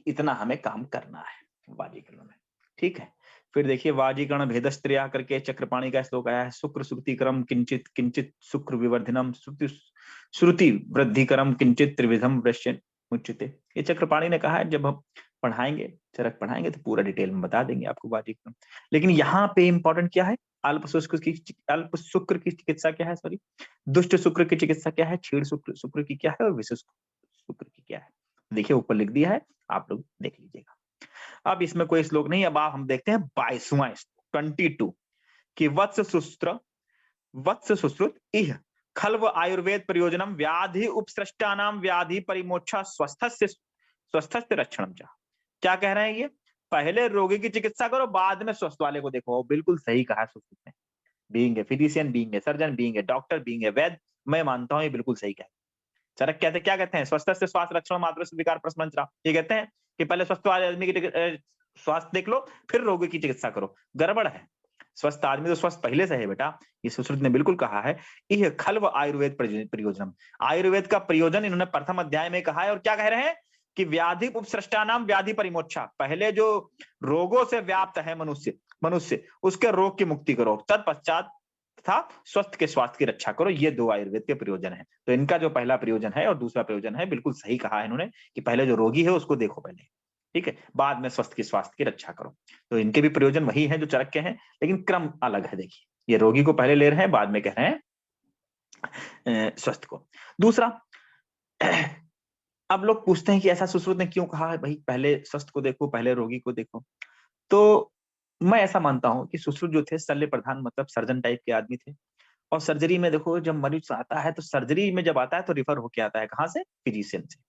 इतना हमें काम करना है वाजीकरण में। ठीक है, फिर देखिए वाजीकरण भेदस्त्रिया करके चक्रपाणी का श्लोक आया है, शुक्र श्रुतिक्रम किंचित किंचित शुक्र विवर्धनम श्रुति वृद्धिकरम किंचित त्रिविधम वृश्य मुच्यते। ये चक्रपाणी ने कहा है, जब हम पढ़ाएंगे, चरक पढ़ाएंगे तो पूरा डिटेल में बता देंगे आपको वाजीकरण। लेकिन यहाँ पे इंपॉर्टेंट क्या है, अल्प शुक्र की चिकित्सा क्या है, सॉरी, दुष्ट शुक्र की चिकित्सा क्या है, क्षीण शुक्र की क्या है, और विशुष्क शुक्र की क्या है। देखिए ऊपर लिख दिया है, आप लोग देख लीजिएगा। अब इसमें कोई श्लोक नहीं, अब हम देखते हैं 22वां श्लोक 22 कि वत्स सुश्रुत इह खल्व आयुर्वेद प्रयोजनम व्याधि उपसृष्टानाम व्याधि परिमोक्षा स्वस्थस्य रक्षणम चा। क्या कह रहे हैं ये? पहले रोगी की चिकित्सा करो, बाद में स्वस्थ वाले को देखो। बिल्कुल सही कहा सुश्रुत ने, being a physician, being a surgeon, being a doctor, being a वैद्य, मैं मानता हूं ये बिल्कुल सही कहा। चरक कहते क्या कहते हैं, स्वस्थ से स्वास्थ्य रक्षण मात्र से विकार प्रशमन। ये कहते हैं कि पहले स्वस्थ वाले आदमी की स्वास्थ्य देख लो, फिर रोगी की चिकित्सा करो। गड़बड़ है, स्वस्थ आदमी तो स्वस्थ पहले से है बेटा। ये सुश्रुत ने बिल्कुल कहा है, यह खल्व आयुर्वेद प्रयोजनम, आयुर्वेद का प्रयोजन इन्होंने प्रथम अध्याय में कहा है। और क्या कह रहे हैं कि व्याधि उपसृष्टा नाम व्याधि परिमोक्षा, पहले जो रोगों से व्याप्त है मनुष्य उसके रोग की मुक्ति करो, तत्पश्चात था स्वस्थ के स्वास्थ्य की रक्षा करो। ये 2 आयुर्वेद के प्रयोजन है। तो इनका जो पहला प्रयोजन है और दूसरा प्रयोजन है, बिल्कुल सही कहा है इन्होंने कि पहले जो रोगी है उसको देखो पहले, ठीक है, बाद में स्वस्थ की स्वास्थ्य की रक्षा करो। तो इनके भी प्रयोजन वही है जो चरक के हैं, लेकिन क्रम अलग है। देखिए ये रोगी को पहले ले रहे हैं, बाद में कह रहे हैं स्वस्थ को। दूसरा, अब लोग पूछते हैं कि ऐसा सुश्रुत ने क्यों कहा है, भाई पहले स्वस्थ को देखो, पहले रोगी को देखो। तो मैं ऐसा मानता हूं कि सुश्रुत जो थे शल्य प्रधान, मतलब सर्जन टाइप के आदमी थे। और सर्जरी में देखो, जब मरीज आता है तो सर्जरी में जब आता है तो रिफर होके आता है कहाँ से? फिजिशियन से।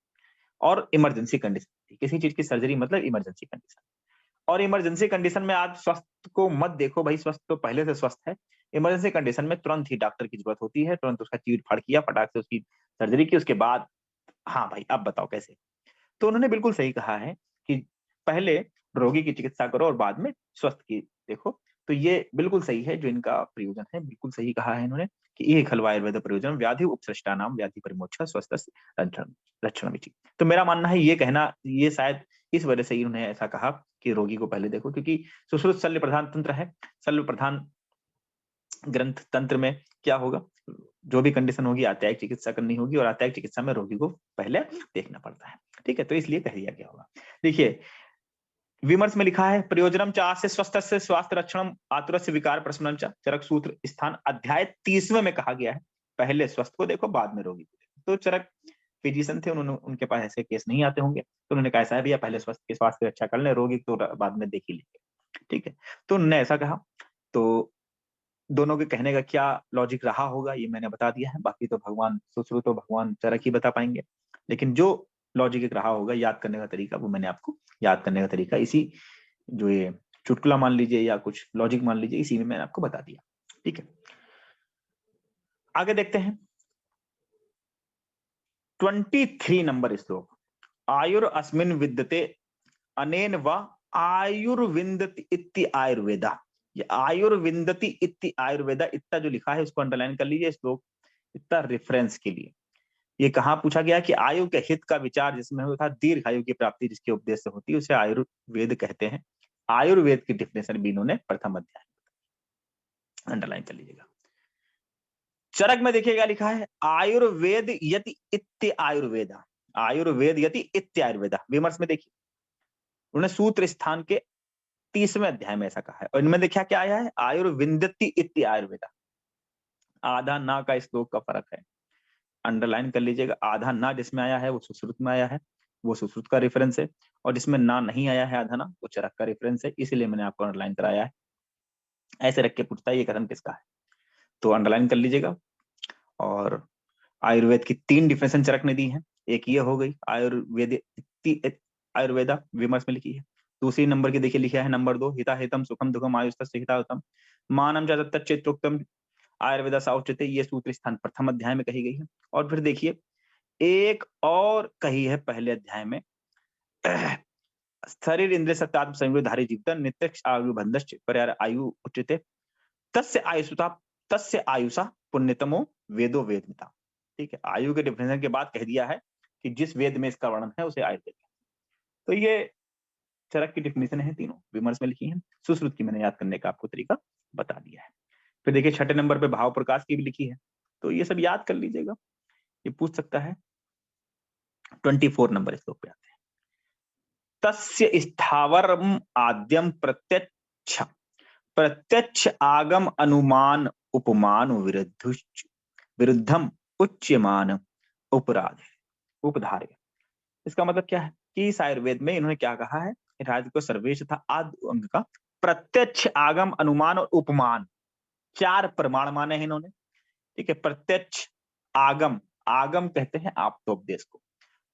और इमरजेंसी कंडीशन, किसी चीज की सर्जरी मतलब इमरजेंसी कंडीशन। और इमरजेंसी कंडीशन में आज स्वस्थ को मत देखो भाई, स्वस्थ तो पहले से स्वस्थ है। इमरजेंसी कंडीशन में तुरंत ही डॉक्टर की जरूरत होती है, तुरंत उसका चीर फाड़ किया, फटाक से उसकी सर्जरी की, उसके बाद हाँ भाई अब बताओ कैसे। तो उन्होंने बिल्कुल सही कहा है कि पहले रोगी की चिकित्सा करो और बाद में स्वस्थ की देखो। तो ये बिल्कुल सही है जो इनका प्रयोजन है, बिल्कुल सही कहा है इन्होंने कि ये खलवा आयुर्वेद प्रयोजन व्याधि उपसृष्टा नाम व्याधि परिमोक्षा स्वस्थ रक्षण। तो मेरा मानना है ये कहना, ये शायद इस वजह से इन्होंने ऐसा कहा कि रोगी को पहले देखो, क्योंकि सुश्रुत शल्य प्रधान तंत्र है। शल्य प्रधान ग्रंथ तंत्र में क्या होगा, जो भी कंडीशन होगी आत्यायिक चिकित्सा करनी होगी, और आत्यायिक चिकित्सा में रोगी को पहले देखना पड़ता है। ठीक है, तो इसलिए कह दिया गया होगा। देखिए विमर्श में लिखा है, प्रयोजनम चा से स्वस्थ से स्वास्थ्य रक्षण आतुर से विकार प्रशमन चा, चरक सूत्र स्थान अध्याय 30वें में कहा गया है पहले स्वस्थ को देखो बाद में रोगी को देखो। तो चरक फिजिशियन थे, उन्होंने, उनके पास ऐसे केस नहीं आते होंगे, तो उन्होंने कहा ऐसा है भैया पहले स्वस्थ के स्वास्थ्य की रक्षा कर ले, रोगी तो बाद में देख ही लेंगे। ठीक है, तो उन्होंने ऐसा कहा। तो दोनों के कहने का क्या लॉजिक रहा होगा ये मैंने बता दिया है, बाकी तो भगवान सुश्रुत तो भगवान चरक ही बता पाएंगे। लेकिन जो लॉजिक रहा होगा याद करने का तरीका, वो मैंने आपको याद करने का तरीका इसी जो ये चुटकुला मान लीजिए या कुछ लॉजिक मान लीजिए, इसी में मैंने आपको बता दिया। ठीक है, आगे देखते हैं 23 नंबर श्लोक, आयुर अस्मिन विद्यते अनेन व आयुर्विंदति इति आयुर्वेदा, ये आयुर्विंदति इति आयुर्वेदा, इतना जो लिखा है उसको अंडरलाइन कर लीजिए श्लोक, इतना रेफरेंस के लिए। ये कहाँ पूछा गया कि आयु के हित का विचार जिसमें होता है, दीर्घ आयु की प्राप्ति जिसके उपदेश से होती है, उसे आयुर्वेद कहते हैं। आयुर्वेद की डिफिनेशन भी इन्होंने प्रथम अध्याय अंडरलाइन कर लीजिएगा। चरक में देखिएगा लिखा है आयुर्वेद यति इत्य आयुर्वेदा, आयुर्वेद यति इत्य आयुर्वेदा। विमर्श में देखिए उन्होंने सूत्र स्थान के 30वें अध्याय में ऐसा कहा है, और इनमें देखिए क्या आया है, आयुर्विंदति इत्य आयुर्वेदा। आधा ना का श्लोक का फर्क है, अंडरलाइन कर लीजिएगा। आधा ना जिसमें आया है वो सुश्रुत में आया है, वो सुश्रुत का रेफरेंस है, और जिसमें ना नहीं आया है आधा ना, वो चरक का रेफरेंस है, इसलिए मैंने आपको अंडरलाइन कराया है। ऐसे रख के पूछता है ये कथन किसका है, तो अंडरलाइन कर लीजिएगा। और आयुर्वेद की 3 डिफिनेशन चरक ने दी है, एक ये हो गई आयुर्वेद आयुर्वेदा, विमर्श में लिखी है। दूसरी नंबर की देखिए लिखा है नंबर 2, हिता हितम सुखम दुखम आयुस्तस्य हितायुतम मानम च तच्चेत्रोक्तम आयुर्वेदा साउच्यते, ये सूत्र स्थान प्रथम अध्याय में कही गई है। और फिर देखिए एक और कही है पहले अध्याय में, शरीर इंद्रिय सत्यात्म संयुधारी जीवतन नित्य आयु बंधश्च पर्याय आयु उच्यते तस्य आयुषा पुण्यतमो वेदो वेदमिता। ठीक है, आयु के डिफिनेशन के बाद कह दिया है कि जिस वेद में इसका वर्णन है उसे आयुर्वेद। तो ये चरक की डिफिनेशन है, तीनों विमर्श में लिखी है, सुश्रुत की मैंने याद करने का आपको तरीका बता दिया है। फिर देखिए छठे नंबर पे भाव प्रकाश की भी लिखी है, तो ये सब याद कर लीजिएगा, ये पूछ सकता है। 24 नंबर श्लोक पे आते हैं, तस्य स्थावरम आद्यम प्रत्यक्ष आगम अनुमान उपमान विरुद्धम उच्यमान उपराध उपधार्य। इसका मतलब क्या है कि इस आयुर्वेद में इन्होंने क्या कहा है, राज्य को सर्वेश था आदि अंग का प्रत्यक्ष आगम अनुमान और उपमान 4 प्रमाण माने हैं इन्होंने। ठीक है, प्रत्यक्ष आगम, आगम कहते हैं आप्तोपदेश को,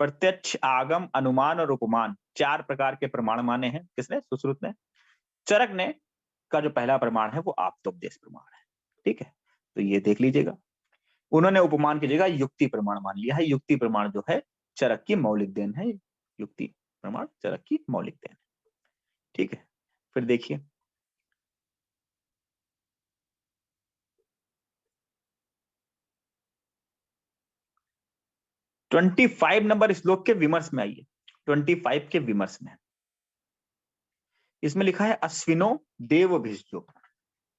प्रत्यक्ष आगम अनुमान और उपमान 4 प्रकार के प्रमाण माने हैं, किसने, सुश्रुत ने। चरक ने का जो पहला प्रमाण है वो आप्तोपदेश प्रमाण है। ठीक है, तो ये देख लीजिएगा। उन्होंने उपमान की जगह युक्ति प्रमाण मान लिया है, युक्ति प्रमाण जो है चरक की मौलिक देन है, युक्ति प्रमाण चरक की मौलिक देन है। ठीक है, फिर देखिए 25 नंबर श्लोक के विमर्श में आइए, 25 के विमर्श में इसमें लिखा है अश्विनो देव भिषजो।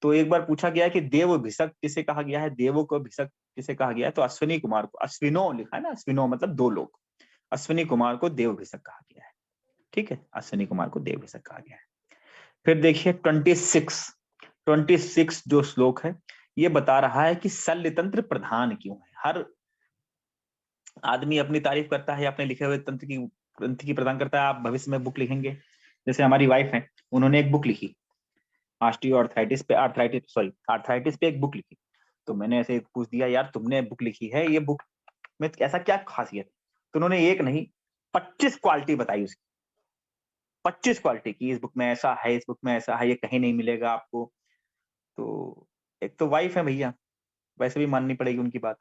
तो एक बार पूछा गया है कि देव भिषक किसे कहा गया है, देवों को भिषक किसे कहा गया है, तो अश्विनी कुमार को, अश्विनो लिखा है ना, अश्विनो मतलब 2 लोग, अश्विनी कुमार को देव भिषक कहा गया है। ठीक है, अश्विनी कुमार को देव भिषक कहा गया है। फिर देखिए 26 जो श्लोक है ये बता रहा है कि शल्य तंत्र प्रधान क्यों है। हर आदमी अपनी तारीफ करता है, अपने लिखे हुए तंत्र की ग्रंथ की प्रदान करता है। आप भविष्य में बुक लिखेंगे, जैसे हमारी वाइफ है, उन्होंने एक बुक लिखी आर्थराइटिस पे एक बुक लिखी। तो मैंने ऐसे पूछ दिया, यार तुमने बुक लिखी है, ये बुक में ऐसा क्या खासियत है, तो उन्होंने एक नहीं 25 क्वालिटी बताई उसकी, 25 क्वालिटी की, इस बुक में ऐसा है, इस बुक में ऐसा है, ये कहीं नहीं मिलेगा आपको। तो एक तो वाइफ है भैया, वैसे भी माननी पड़ेगी उनकी बात,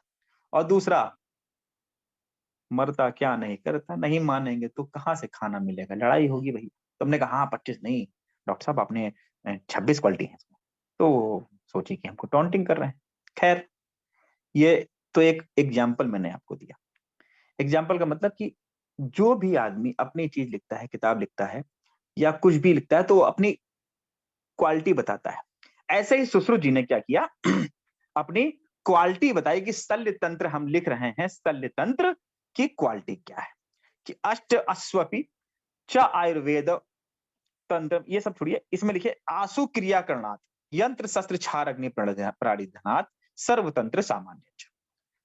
और दूसरा मरता क्या नहीं करता, नहीं मानेंगे तो कहाँ से खाना मिलेगा, लड़ाई होगी भैया। तो हमने कहा हाँ 25 नहीं डॉक्टर साहब, आपने 26 क्वालिटी है। तो सोची कि हमको टॉन्टिंग कर रहे हैं। खैर, ये तो एक एग्जाम्पल मैंने आपको दिया। एग्जाम्पल का मतलब कि जो भी आदमी अपनी चीज लिखता है, किताब लिखता है या कुछ भी लिखता है, तो वो अपनी क्वालिटी बताता है। ऐसे ही सुश्रुत जी ने क्या किया अपनी क्वालिटी बताई कि शल्य तंत्र हम लिख रहे हैं, शल्य तंत्र की क्वालिटी क्या है कि अष्ट अश्वपी च आयुर्वेद तंत्र, ये सब छोड़िए, इसमें लिखे आसु क्रिया करणात् यंत्र शस्त्र क्षार अग्नि प्राणिधनात् सर्वतंत्र सामान्य।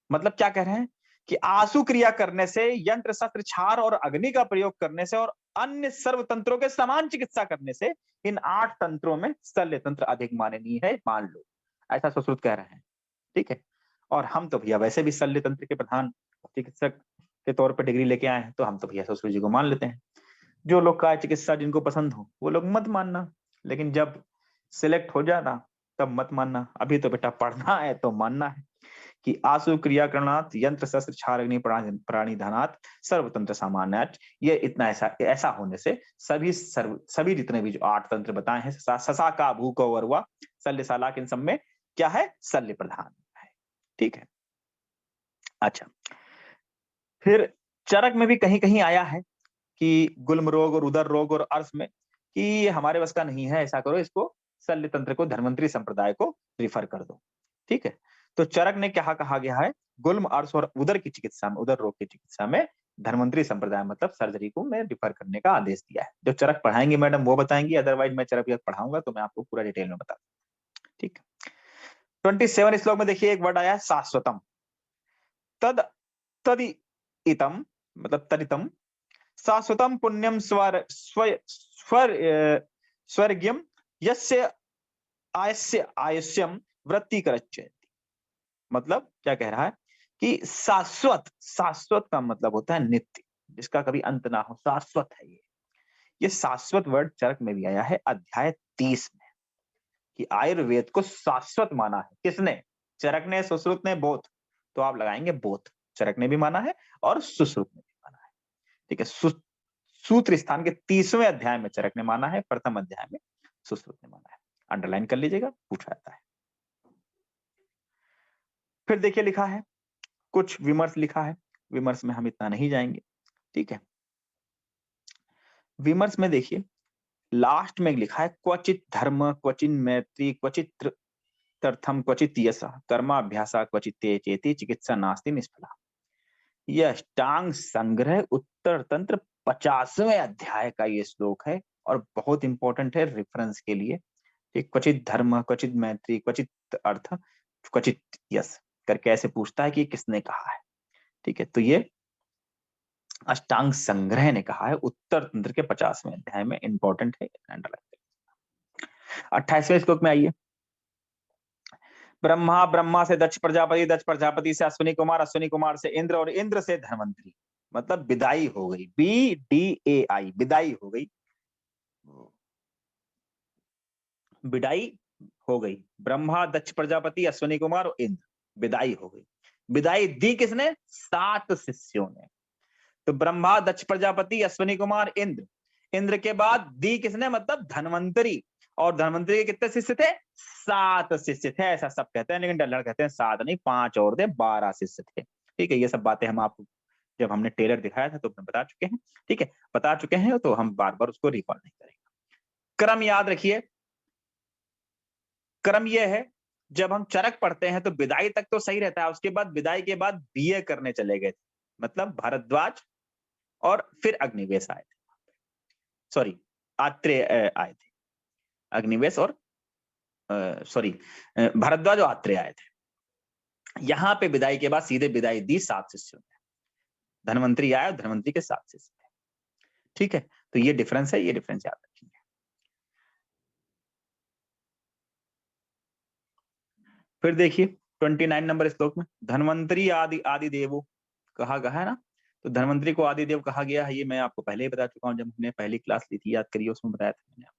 मतलब क्या कह रहे हैं कि आसु क्रिया करने से, यंत्र शस्त्र क्षार और अग्नि का प्रयोग करने से और अन्य सर्व तंत्रों के समान चिकित्सा करने से इन 8 तंत्रों में शल्य तंत्र अधिक माननीय है, मान लो, ऐसा सुश्रुत कह रहे हैं। ठीक है, और हम तो भैया वैसे भी शल्य तंत्र के प्रधान चिकित्सक के तौर पर डिग्री लेके आए हैं, तो हम तो भैया सुश्रुत जी को मान लेते हैं। जो लोग का चिकित्सा जिनको पसंद हो वो लोग मत मानना, लेकिन जब सिलेक्ट हो जाना तब मत मानना। अभी तो बेटा पढ़ना है तो मानना है। कि आसु क्रियाकरणात् यंत्र शस्त्र क्षार अग्नि प्राणी धनात् सर्वतंत्र सामान्यात्, ये इतना ऐसा होने से सभी जितने भी जो 8 तंत्र बताए हैं, ससा का भू को वरुआ शल्य सालाक, इन सब में क्या है, शल्य प्रधान है। ठीक है। अच्छा, फिर चरक में भी कहीं कहीं आया है कि गुल्म रोग और उदर रोग और अर्श में कि ये हमारे बस का नहीं है, ऐसा करो, इसको शल्य तंत्र को, धन्वंतरी संप्रदाय को रिफर कर दो। ठीक है। तो चरक ने क्या कहा गया है, गुल्म, अर्श और उदर की चिकित्सा में, उदर रोग की चिकित्सा में धन्वंतरी संप्रदाय मतलब सर्जरी को मैं रिफर करने का आदेश दिया है। जो चरक पढ़ाएंगे मैडम वो बताएंगे, अदरवाइज मैं चरक पढ़ाऊंगा तो मैं आपको पूरा डिटेल में बता दूंगा। ठीक है। 27 श्लोक में देखिए एक वर्ड आया है शाश्वतम। तद तदितम मतलब तदितम शाश्वतम पुण्यम स्वर्गीयम यस्य आयस्य आयुष्यम वृत्ति करच्चेति। मतलब क्या कह रहा है कि शाश्वत, शाश्वत का मतलब होता है नित्य, जिसका कभी अंत ना हो, शाश्वत है ये शाश्वत वर्ड चरक में भी आया है अध्याय 30 में, कि आयुर्वेद को शाश्वत माना है। किसने? चरक ने, सुश्रुत ने, बोथ। तो आप लगाएंगे बोथ, चरक ने भी माना है और सुश्रुत ने भी माना है। ठीक है। सूत्र स्थान के 30वें अध्याय में चरक ने माना है, प्रथम अध्याय में सुश्रुत ने माना है। अंडरलाइन कर लीजिएगा, पूछा जाता है। फिर देखिए लिखा है कुछ विमर्श लिखा है, विमर्श में हम इतना नहीं जाएंगे। ठीक है। विमर्श में देखिए लास्ट में लिखा है क्वचित धर्म क्वचिन मैत्री क्वचित तर्थम क्वचित यश कर्माभ्यासा क्वचित चेति चिकित्सा नास्ति निष्फला। यह अष्टांग संग्रह उत्तर तंत्र 50वें अध्याय का ये श्लोक है और बहुत इंपॉर्टेंट है रेफरेंस के लिए। क्वचित धर्म क्वचित मैत्री क्वचित अर्थ क्वचित यश करके ऐसे पूछता है कि किसने कहा है। ठीक है। तो ये अष्टांग संग्रह ने कहा है, उत्तर तंत्र के 50वें अध्याय में, इंपॉर्टेंट है। 28वें श्लोक में आइए। ब्रह्मा, ब्रह्मा से दक्ष प्रजापति, दक्ष प्रजापति से अश्विनी कुमार, अश्विनी कुमार से इंद्र और इंद्र से धन्वंतरी, मतलब विदाई हो गई, BDAI, विदाई हो गई, विदाई हो गई। ब्रह्मा, दक्ष प्रजापति, अश्विनी कुमार और इंद्र, विदाई हो गई। विदाई दी किसने? 7 शिष्यों ने। तो ब्रह्मा, दक्ष प्रजापति, अश्विनी कुमार, इंद्र, इंद्र के बाद दी किसने? मतलब धन्वंतरी। और धन्वंतरी के कितने शिष्य थे? 7 शिष्य थे, ऐसा सब कहते हैं, लेकिन डल्लर कहते हैं 7 नहीं, 5 और थे, 12 शिष्य थे। ठीक है। ये सब बातें हम आपको जब हमने टेलर दिखाया था तो अपने बता चुके हैं। ठीक है, बता चुके हैं, तो हम बार बार उसको रिकॉल नहीं करेंगे। क्रम याद रखिए, क्रम यह है जब हम चरक पढ़ते हैं तो विदाई तक तो सही रहता है, उसके बाद विदाई के बाद बीए करने चले गए थे, मतलब भारद्वाज और फिर अग्निवेश आए थे, सॉरी आत्रेय आए थे, अग्निवेश और सॉरी भारद्वाज और आत्रेय आए थे। यहां पे विदाई के बाद सीधे विदाई दी 7 शिष्यों ने, धन्वंतरी आया और धन्वंतरी के 7 शिष्य थे। ठीक है। तो ये डिफरेंस है, ये डिफरेंस याद रखिए। फिर देखिए 29 नंबर श्लोक में धन्वंतरी आदि आदि देवो कहा गया है ना, तो धन्वंतरी को आदि देव कहा गया है, ये मैं आपको पहले ही बता चुका हूं, जब हमने पहली क्लास ली थी, याद करिए, उसमें बताया था मैंने।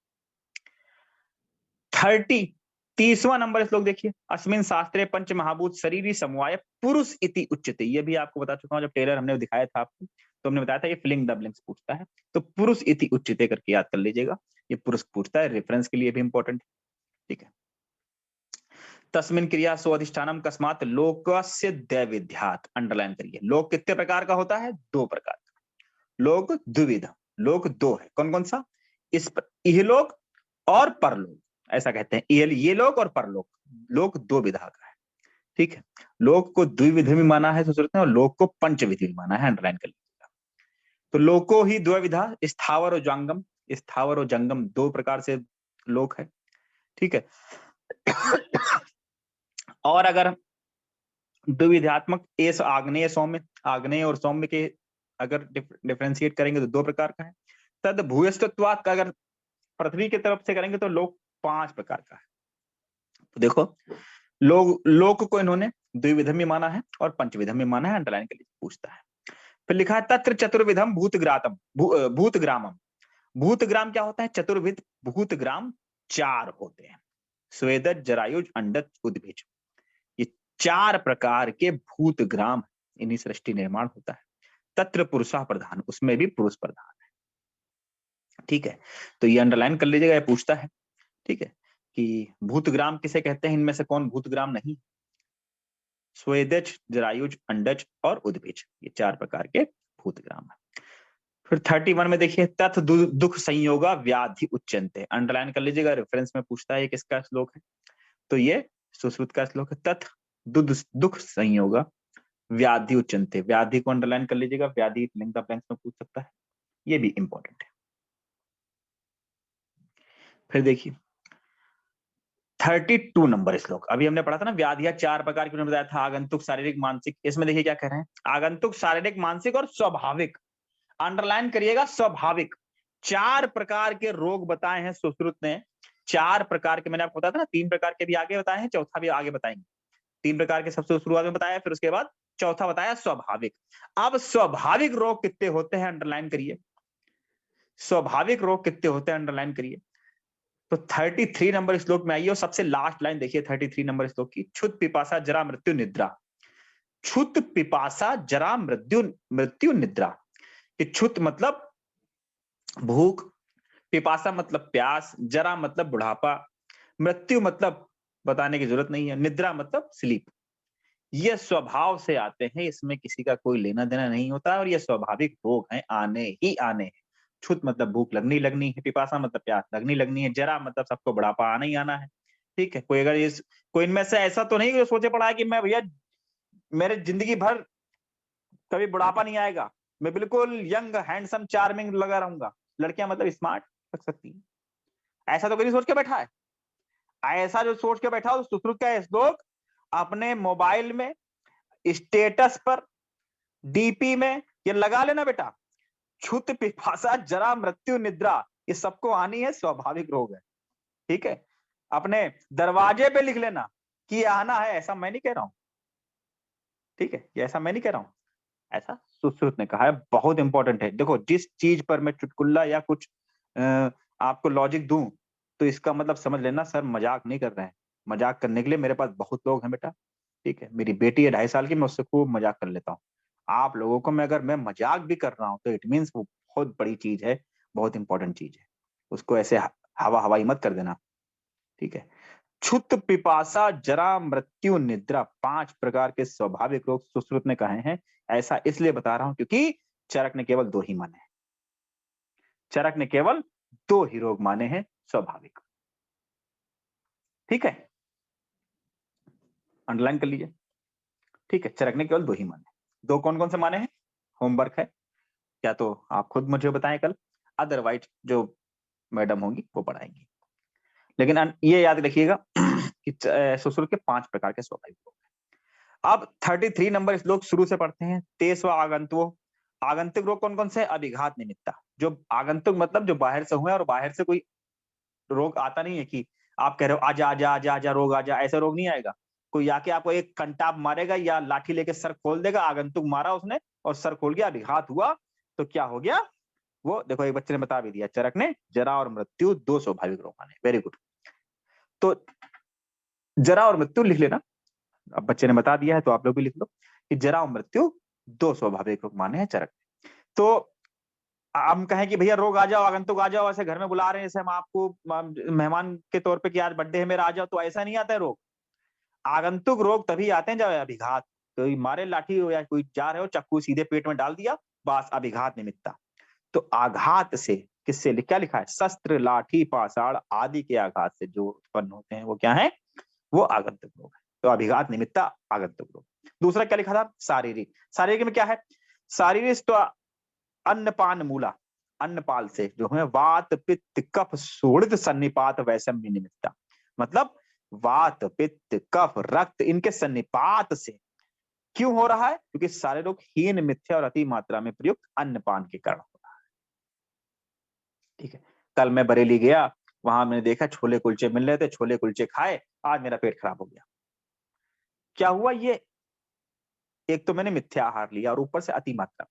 30वां नंबर श्लोक देखिए, अस्मिन शास्त्रे पंच महाभूत शरीरी समवाय पुरुष इति उच्यते, ये भी आपको बता चुका हूं, जब टेलर हमने दिखाया था आपको तो हमने बताया था ये फिलिंग डबलिंग्स पूछता है, तो पुरुष इति उच्यते करके याद कर लीजिएगा, ये पुरुष पूछता है, रेफरेंस के लिए भी इंपॉर्टेंट। ठीक है। तस्मिन क्रिया सो अधिष्ठानम कस्मात लोकस्य दैविध्यात, अंडरलाइन करिए। लोक कितने प्रकार का होता है? 2 प्रकार का। लोक द्विविध, लोक 2 है, कौन कौन सा? इहलोक और परलोक, ऐसा कहते हैं, ये लोक और परलोक, लोक 2 विधा का है। ठीक है। लोक को द्विविध भी माना है सुश्रुत ने और लोक को पंचविधि भी माना है, अंडरलाइन कर लीजिएगा। तो लोको ही द्विविधा, स्थावर और जंगम, स्थावर और जंगम 2 प्रकार से लोक है। ठीक है। और अगर द्विविधात्मक एस आग्नेय सौम्य, आग्नेय और सौम्य के अगर डिफरेंशिएट करेंगे तो 2 प्रकार का है। तद भूयस्तत्वात् का अगर पृथ्वी की तरफ से करेंगे तो लोक 5 प्रकार का है। तो देखो लोक को इन्होंने द्विविधम में माना है और पंचविधम में माना है, अंडरलाइन के लिए पूछता है। फिर लिखा है तत्र चतुर्विधम भूतग्रातम, भूतग्रामम। भूतग्राम क्या होता है? चतुर्विध भूतग्राम 4 होते हैं, स्वेदज, जरायुज, अंडज, उद्भिज, ये 4 प्रकार के भूतग्राम, इन्हीं सृष्टि निर्माण होता है। तत्र पुरुषा प्रधान, उसमें भी पुरुष प्रधान है। ठीक है, तो ये अंडरलाइन कर लीजिएगा, ये पूछता है। ठीक है, कि भूतग्राम किसे कहते हैं, इनमें से कौन भूतग्राम नहीं? स्वेदज, जरायुज, अंडज और उद्भिज, ये 4 प्रकार के भूतग्राम है। फिर 31 में देखिए, तथ दुख संयोगा व्याधि उच्चनते, अंडरलाइन कर लीजिएगा, रेफरेंस में पूछता है किसका श्लोक है, तो ये सुश्रुत का श्लोक है। तथ दुख संयोगा व्याधि उच्चनते, व्याधि को अंडरलाइन कर लीजिएगा, व्याधि लिंक द ब्लैंक्स में पूछ सकता है, ये भी इंपॉर्टेंट है। फिर देखिए 32 नंबर श्लोक, अभी हमने पढ़ा था ना व्याधियां 4 प्रकार की, उन्होंने बताया था आगंतुक, शारीरिक, मानसिक। इसमें देखिए क्या कह रहे हैं, आगंतुक, शारीरिक, मानसिक और स्वाभाविक, अंडरलाइन करिएगा स्वाभाविक। 4 प्रकार के रोग बताए हैं सुश्रुत ने, 4 प्रकार के, मैंने आपको बताया था ना 3 प्रकार के भी आगे बताए हैं, चौथा भी आगे बताएंगे। 3 प्रकार के सबसे शुरुआत में बताया, फिर उसके बाद चौथा बताया स्वाभाविक। अब स्वाभाविक रोग कितने होते हैं, अंडरलाइन करिए, स्वाभाविक रोग कितने होते हैं, अंडरलाइन करिए। तो 33 नंबर श्लोक में आइए और सबसे लास्ट लाइन देखिए 33 नंबर श्लोक की, क्षुत पिपासा जरा मृत्यु निद्रा। क्षुत पिपासा जरा मृत्यु निद्रा। क्षुत मतलब भूख, पिपासा मतलब प्यास, जरा मतलब बुढ़ापा, मृत्यु मतलब बताने की जरूरत नहीं है, निद्रा मतलब स्लीप। ये स्वभाव से आते हैं, इसमें किसी का कोई लेना देना नहीं होता, और ये स्वाभाविक रोग हैं, आने ही आने हैं। क्षुत मतलब भूख लगनी लगनी है, पिपासा मतलब प्यास लगनी लगनी है, जरा मतलब सबको बुढ़ापा आना ही आना है। ठीक है, कोई अगर इस कोई इनमें से ऐसा तो नहीं जो सोचे पड़ा है कि मैं भैया मेरे जिंदगी भर कभी बुढ़ापा नहीं आएगा, मैं बिल्कुल यंग हैंडसम चार्मिंग लगा रहूंगा, लड़कियां मतलब स्मार्ट लग सकती है, ऐसा तो कोई सोच के बैठा है। ऐसा जो सोच के बैठा हो, सुश्रुत का श्लोक अपने मोबाइल में, स्टेटस पर, डीपी में ये लगा लेना बेटा, क्षुत पिपासा जरा मृत्यु निद्रा, ये सबको आनी है, स्वाभाविक रोग है। ठीक है, अपने दरवाजे पे लिख लेना कि ये आना है, ऐसा मैं नहीं कह रहा हूं। ठीक है, ये ऐसा मैं नहीं कह रहा हूं, ऐसा सुश्रुत ने कहा है, बहुत इंपॉर्टेंट है। देखो, जिस चीज पर मैं चुटकुल्ला या कुछ आपको लॉजिक दूं, तो इसका मतलब समझ लेना सर मजाक नहीं कर रहे हैं। मजाक करने के लिए मेरे पास बहुत लोग हैं बेटा। ठीक है, मेरी बेटी है 2.5 साल की, मैं उससे खूब मजाक कर लेता हूँ। आप लोगों को मैं अगर मैं मजाक भी कर रहा हूँ तो इट मीन्स वो बहुत बड़ी चीज है, बहुत इंपॉर्टेंट चीज है, उसको ऐसे हवा हवाई मत कर देना। ठीक है, क्षुत पिपासा जरा मृत्यु निद्रा, 5 प्रकार के स्वाभाविक रोग सुश्रुत ने कहे हैं। ऐसा इसलिए बता रहा हूं क्योंकि चरक ने केवल 2 ही माने हैं, चरक ने केवल 2 ही रोग माने हैं स्वाभाविक। ठीक है, अंडरलाइन कर लीजिए। ठीक है, चरक ने केवल 2 ही माने, 2 कौन कौन से माने हैं, होमवर्क है, या तो आप खुद मुझे बताएं कल, अदरवाइज जो मैडम होंगी वो पढ़ाएंगी। लेकिन ये याद रखिएगा कि सुश्रुत के 5 प्रकार के स्वाभाविक रोग हैं। अब 33 नंबर श्लोक शुरू से पढ़ते हैं। तेस्व आगंतुक, आगंतुक रोग कौन कौन से, अभिघात निमित्ता, जो आगंतुक मतलब जो बाहर से हुए और बाहर से कोई रोग आता नहीं है कि आप कह रहे हो आजा आजा आजा आजा रोग आजा, ऐसा रोग नहीं आएगा। कोई आके आपको एक कंटाप मारेगा या लाठी लेके सर खोल देगा, आगंतुक मारा उसने और सर खोल गया, अभिघात हुआ, तो क्या हो गया, वो देखो एक बच्चे ने बता भी दिया, चरक ने जरा और मृत्यु 2 स्वाभाविक रोग माने। वेरी गुड, तो जरा और मृत्यु लिख लेना, अब बच्चे ने बता दिया है तो आप लोग भी लिख लो कि जरा और मृत्यु 2 स्वाभाविक रोग माने हैं चरक। तो हम कहें कि भैया रोग आ जाओ, आगंतुक आ जाओ, ऐसे घर में बुला रहे हैं, जैसे हम आपको मेहमान के तौर पे कि आज बर्थडे है मेरा आ जाओ, तो ऐसा नहीं आता है रोग। आगंतुक रोग तभी आते हैं जब अभिघात, कोई मारे लाठी हो या कोई जा रहे हो चक्कू सीधे पेट में डाल दिया, बस अभिघात निमित्ता। तो आघात से, किससे, क्या लिखा है, शस्त्र, लाठी, पाषाण आदि के आघात से जो उत्पन्न होते हैं वो क्या है, वो आगंतुक रोग है। तो अभिघात निमित्ता आगंतुक रोग। दूसरा क्या लिखा था, शारीरिक, शारीरिक में क्या है, शारीरिक तो अन्नपान मूला, अन्नपाल से जो है, वात पित्त कफ शोणित सन्निपात वैषम्य निमित्ता, मतलब वात पित्त कफ रक्त इनके सन्निपात से क्यों हो रहा है, क्योंकि सारे लोग हीन मिथ्या और अति मात्रा में प्रयुक्त अन्नपान के कारण हो रहा है। ठीक है, कल मैं बरेली गया, वहां मैंने देखा छोले कुलचे मिल रहे थे, छोले कुलचे खाए, आज मेरा पेट खराब हो गया। क्या हुआ, ये एक तो मैंने मिथ्या आहार लिया और ऊपर से अति मात्रा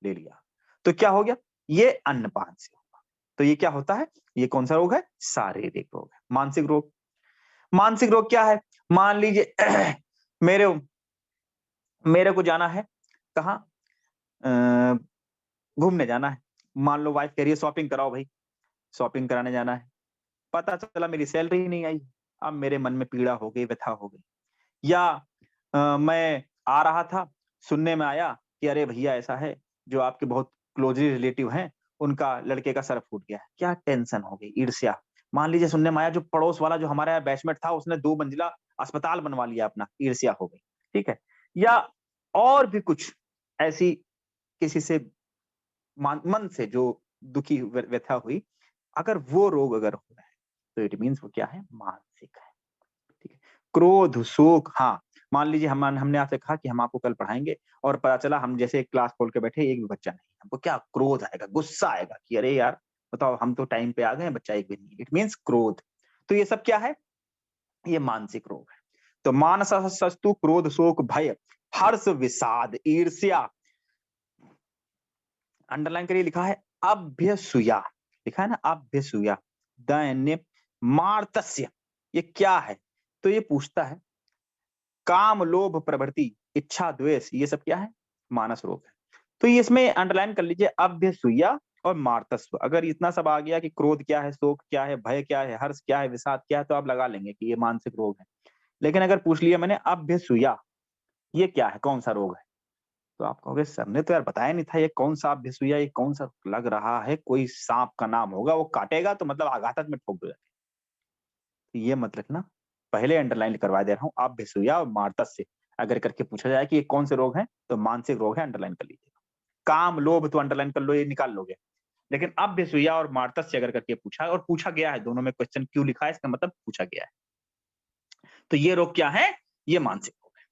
ले लिया, तो क्या हो गया, ये अन्नपान से होगा। तो ये क्या होता है, ये कौन सा रोग है, शारीरिक रोग है। मानसिक रोग, मानसिक रोग क्या है, मान लीजिए मेरे मेरे को जाना है कहाँ, घूमने जाना है। मान लो वाइफ कह रही है शॉपिंग कराओ भाई, शॉपिंग कराने जाना है। पता चला मेरी सैलरी ही नहीं आई, अब मेरे मन में पीड़ा हो गई, व्यथा हो गई। या मैं आ रहा था, सुनने में आया कि अरे भैया ऐसा है, जो आपके बहुत क्लोजली रिलेटिव हैं, उनका लड़के का सर फूट गया है। क्या टेंशन हो गई, ईर्ष्या। मान लीजिए सुनने में आया जो पड़ोस वाला जो हमारा बैचमेट था, उसने 2 मंजिला अस्पताल बनवा लिया अपना, ईर्ष्या हो गई। ठीक है। या और भी कुछ ऐसी किसी से मन से जो दुखी व्यथा हुई, अगर वो रोग अगर हो रहा है, तो इट मीन्स वो क्या है, मानसिक है। ठीक है। क्रोध, शोक, हाँ, मान लीजिए हमने आपसे कहा कि हम आपको कल पढ़ाएंगे, और पता चला हम जैसे क्लास खोल के बैठे, एक भी बच्चा नहीं, हमको क्या क्रोध आएगा, गुस्सा आएगा कि अरे यार बताओ, हम तो टाइम पे आ गए, बच्चा एक भी नहीं। इट मीन्स क्रोध। तो ये सब क्या है, ये मानसिक रोग है। तो मानसस्तु क्रोध शोक भय हर्ष विषाद ईर्ष्या, अंडरलाइन करिए, लिखा है अभ्यसूया, लिखा है ना अभ्यसूया, दैन्य मार्तस्य, ये क्या है, तो ये पूछता है काम लोभ प्रवृत्ति इच्छा द्वेष, ये सब क्या है, मानस रोग है। तो ये इसमें अंडरलाइन कर लीजिए अभ्यसूया और मार्तस्व। अगर इतना सब आ गया कि क्रोध क्या है, शोक क्या है, भय क्या है, हर्ष क्या है, विषाद क्या है, तो आप लगा लेंगे कि ये मानसिक रोग है। लेकिन अगर पूछ लिया मैंने अभ्यसूया, ये क्या है, कौन सा रोग है, तो आप कहोगे सर ने तो यार बताया नहीं था ये कौन सा अभ्यसूया, ये कौन सा, लग रहा है कोई सांप का नाम होगा, वो काटेगा तो मतलब आघातक में ठोक दो। तो ये मत रखना, पहले अंडरलाइन करवा दे रहा हूँ, अभ्यसूया और मार्तस्य। अगर करके पूछा जाए कि ये कौन से रोग हैं, तो मानसिक रोग है, अंडरलाइन कर लीजिएगा। काम लोभ तो अंडरलाइन कर लो, ये निकाल लोगे। लेकिन अभ्यसूया और मार्तस्य अगर करके पूछा, और पूछा गया है, दोनों में क्वेश्चन क्यों लिखा है, इसका मतलब पूछा गया है। तो ये रोग क्या है, ये मानसिक रोग है।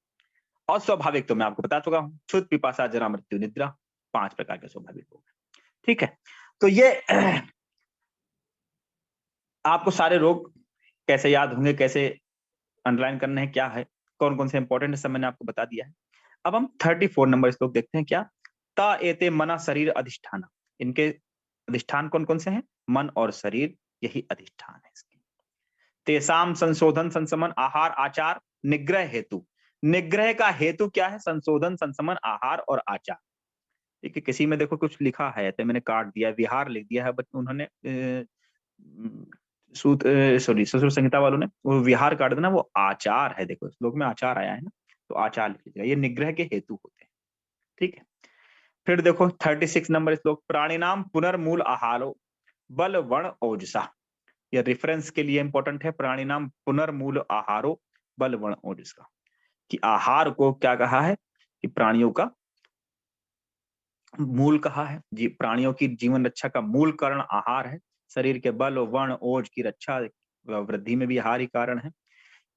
और स्वाभाविक तो मैं आपको बता चुका हूँ, क्षुध पिपासा जरा मृत्यु निद्रा, 5 प्रकार के स्वाभाविक रोग है। ठीक है। तो ये आपको सारे रोग कैसे याद होंगे, कैसे अंडरलाइन करने हैं, क्या है, कौन कौन से इंपॉर्टेंट है, सब मैंने आपको बता दिया है। अब हम 34 नंबर श्लोक देखते हैं। क्या, ता एते मना शरीर अधिष्ठान, इनके अधिष्ठान कौन कौन से हैं, मन और शरीर, यही अधिष्ठान है इसके। तेसाम संशोधन संसमन आहार आचार निग्रह हेतु, निग्रह का हेतु क्या है, संशोधन संसमन आहार और आचार। ठीक है। किसी में देखो कुछ लिखा है तो मैंने काट दिया, विहार लिख दिया है, बट उन्होंने सॉरी ससुर संहिता वालों ने वो विहार काट देना, वो आचार है। देखो श्लोक में आचार आया है ना, तो आचार लिख लीजिएगा, ये निग्रह के हेतु होते हैं। ठीक है। फिर देखो 36 नंबर श्लोक, प्राणी नाम पुनर्मूल आहारो बल वर्ण ओजसा, ये रेफरेंस के लिए इंपॉर्टेंट है। प्राणी नाम पुनर्मूल आहारो बल वर्ण ओजसा, कि आहार को क्या कहा है, कि प्राणियों का मूल कहा है जी, प्राणियों की जीवन रक्षा का मूल कारण आहार है। शरीर के बल वर्ण ओज की रक्षा वृद्धि में भी आहार ही कारण है।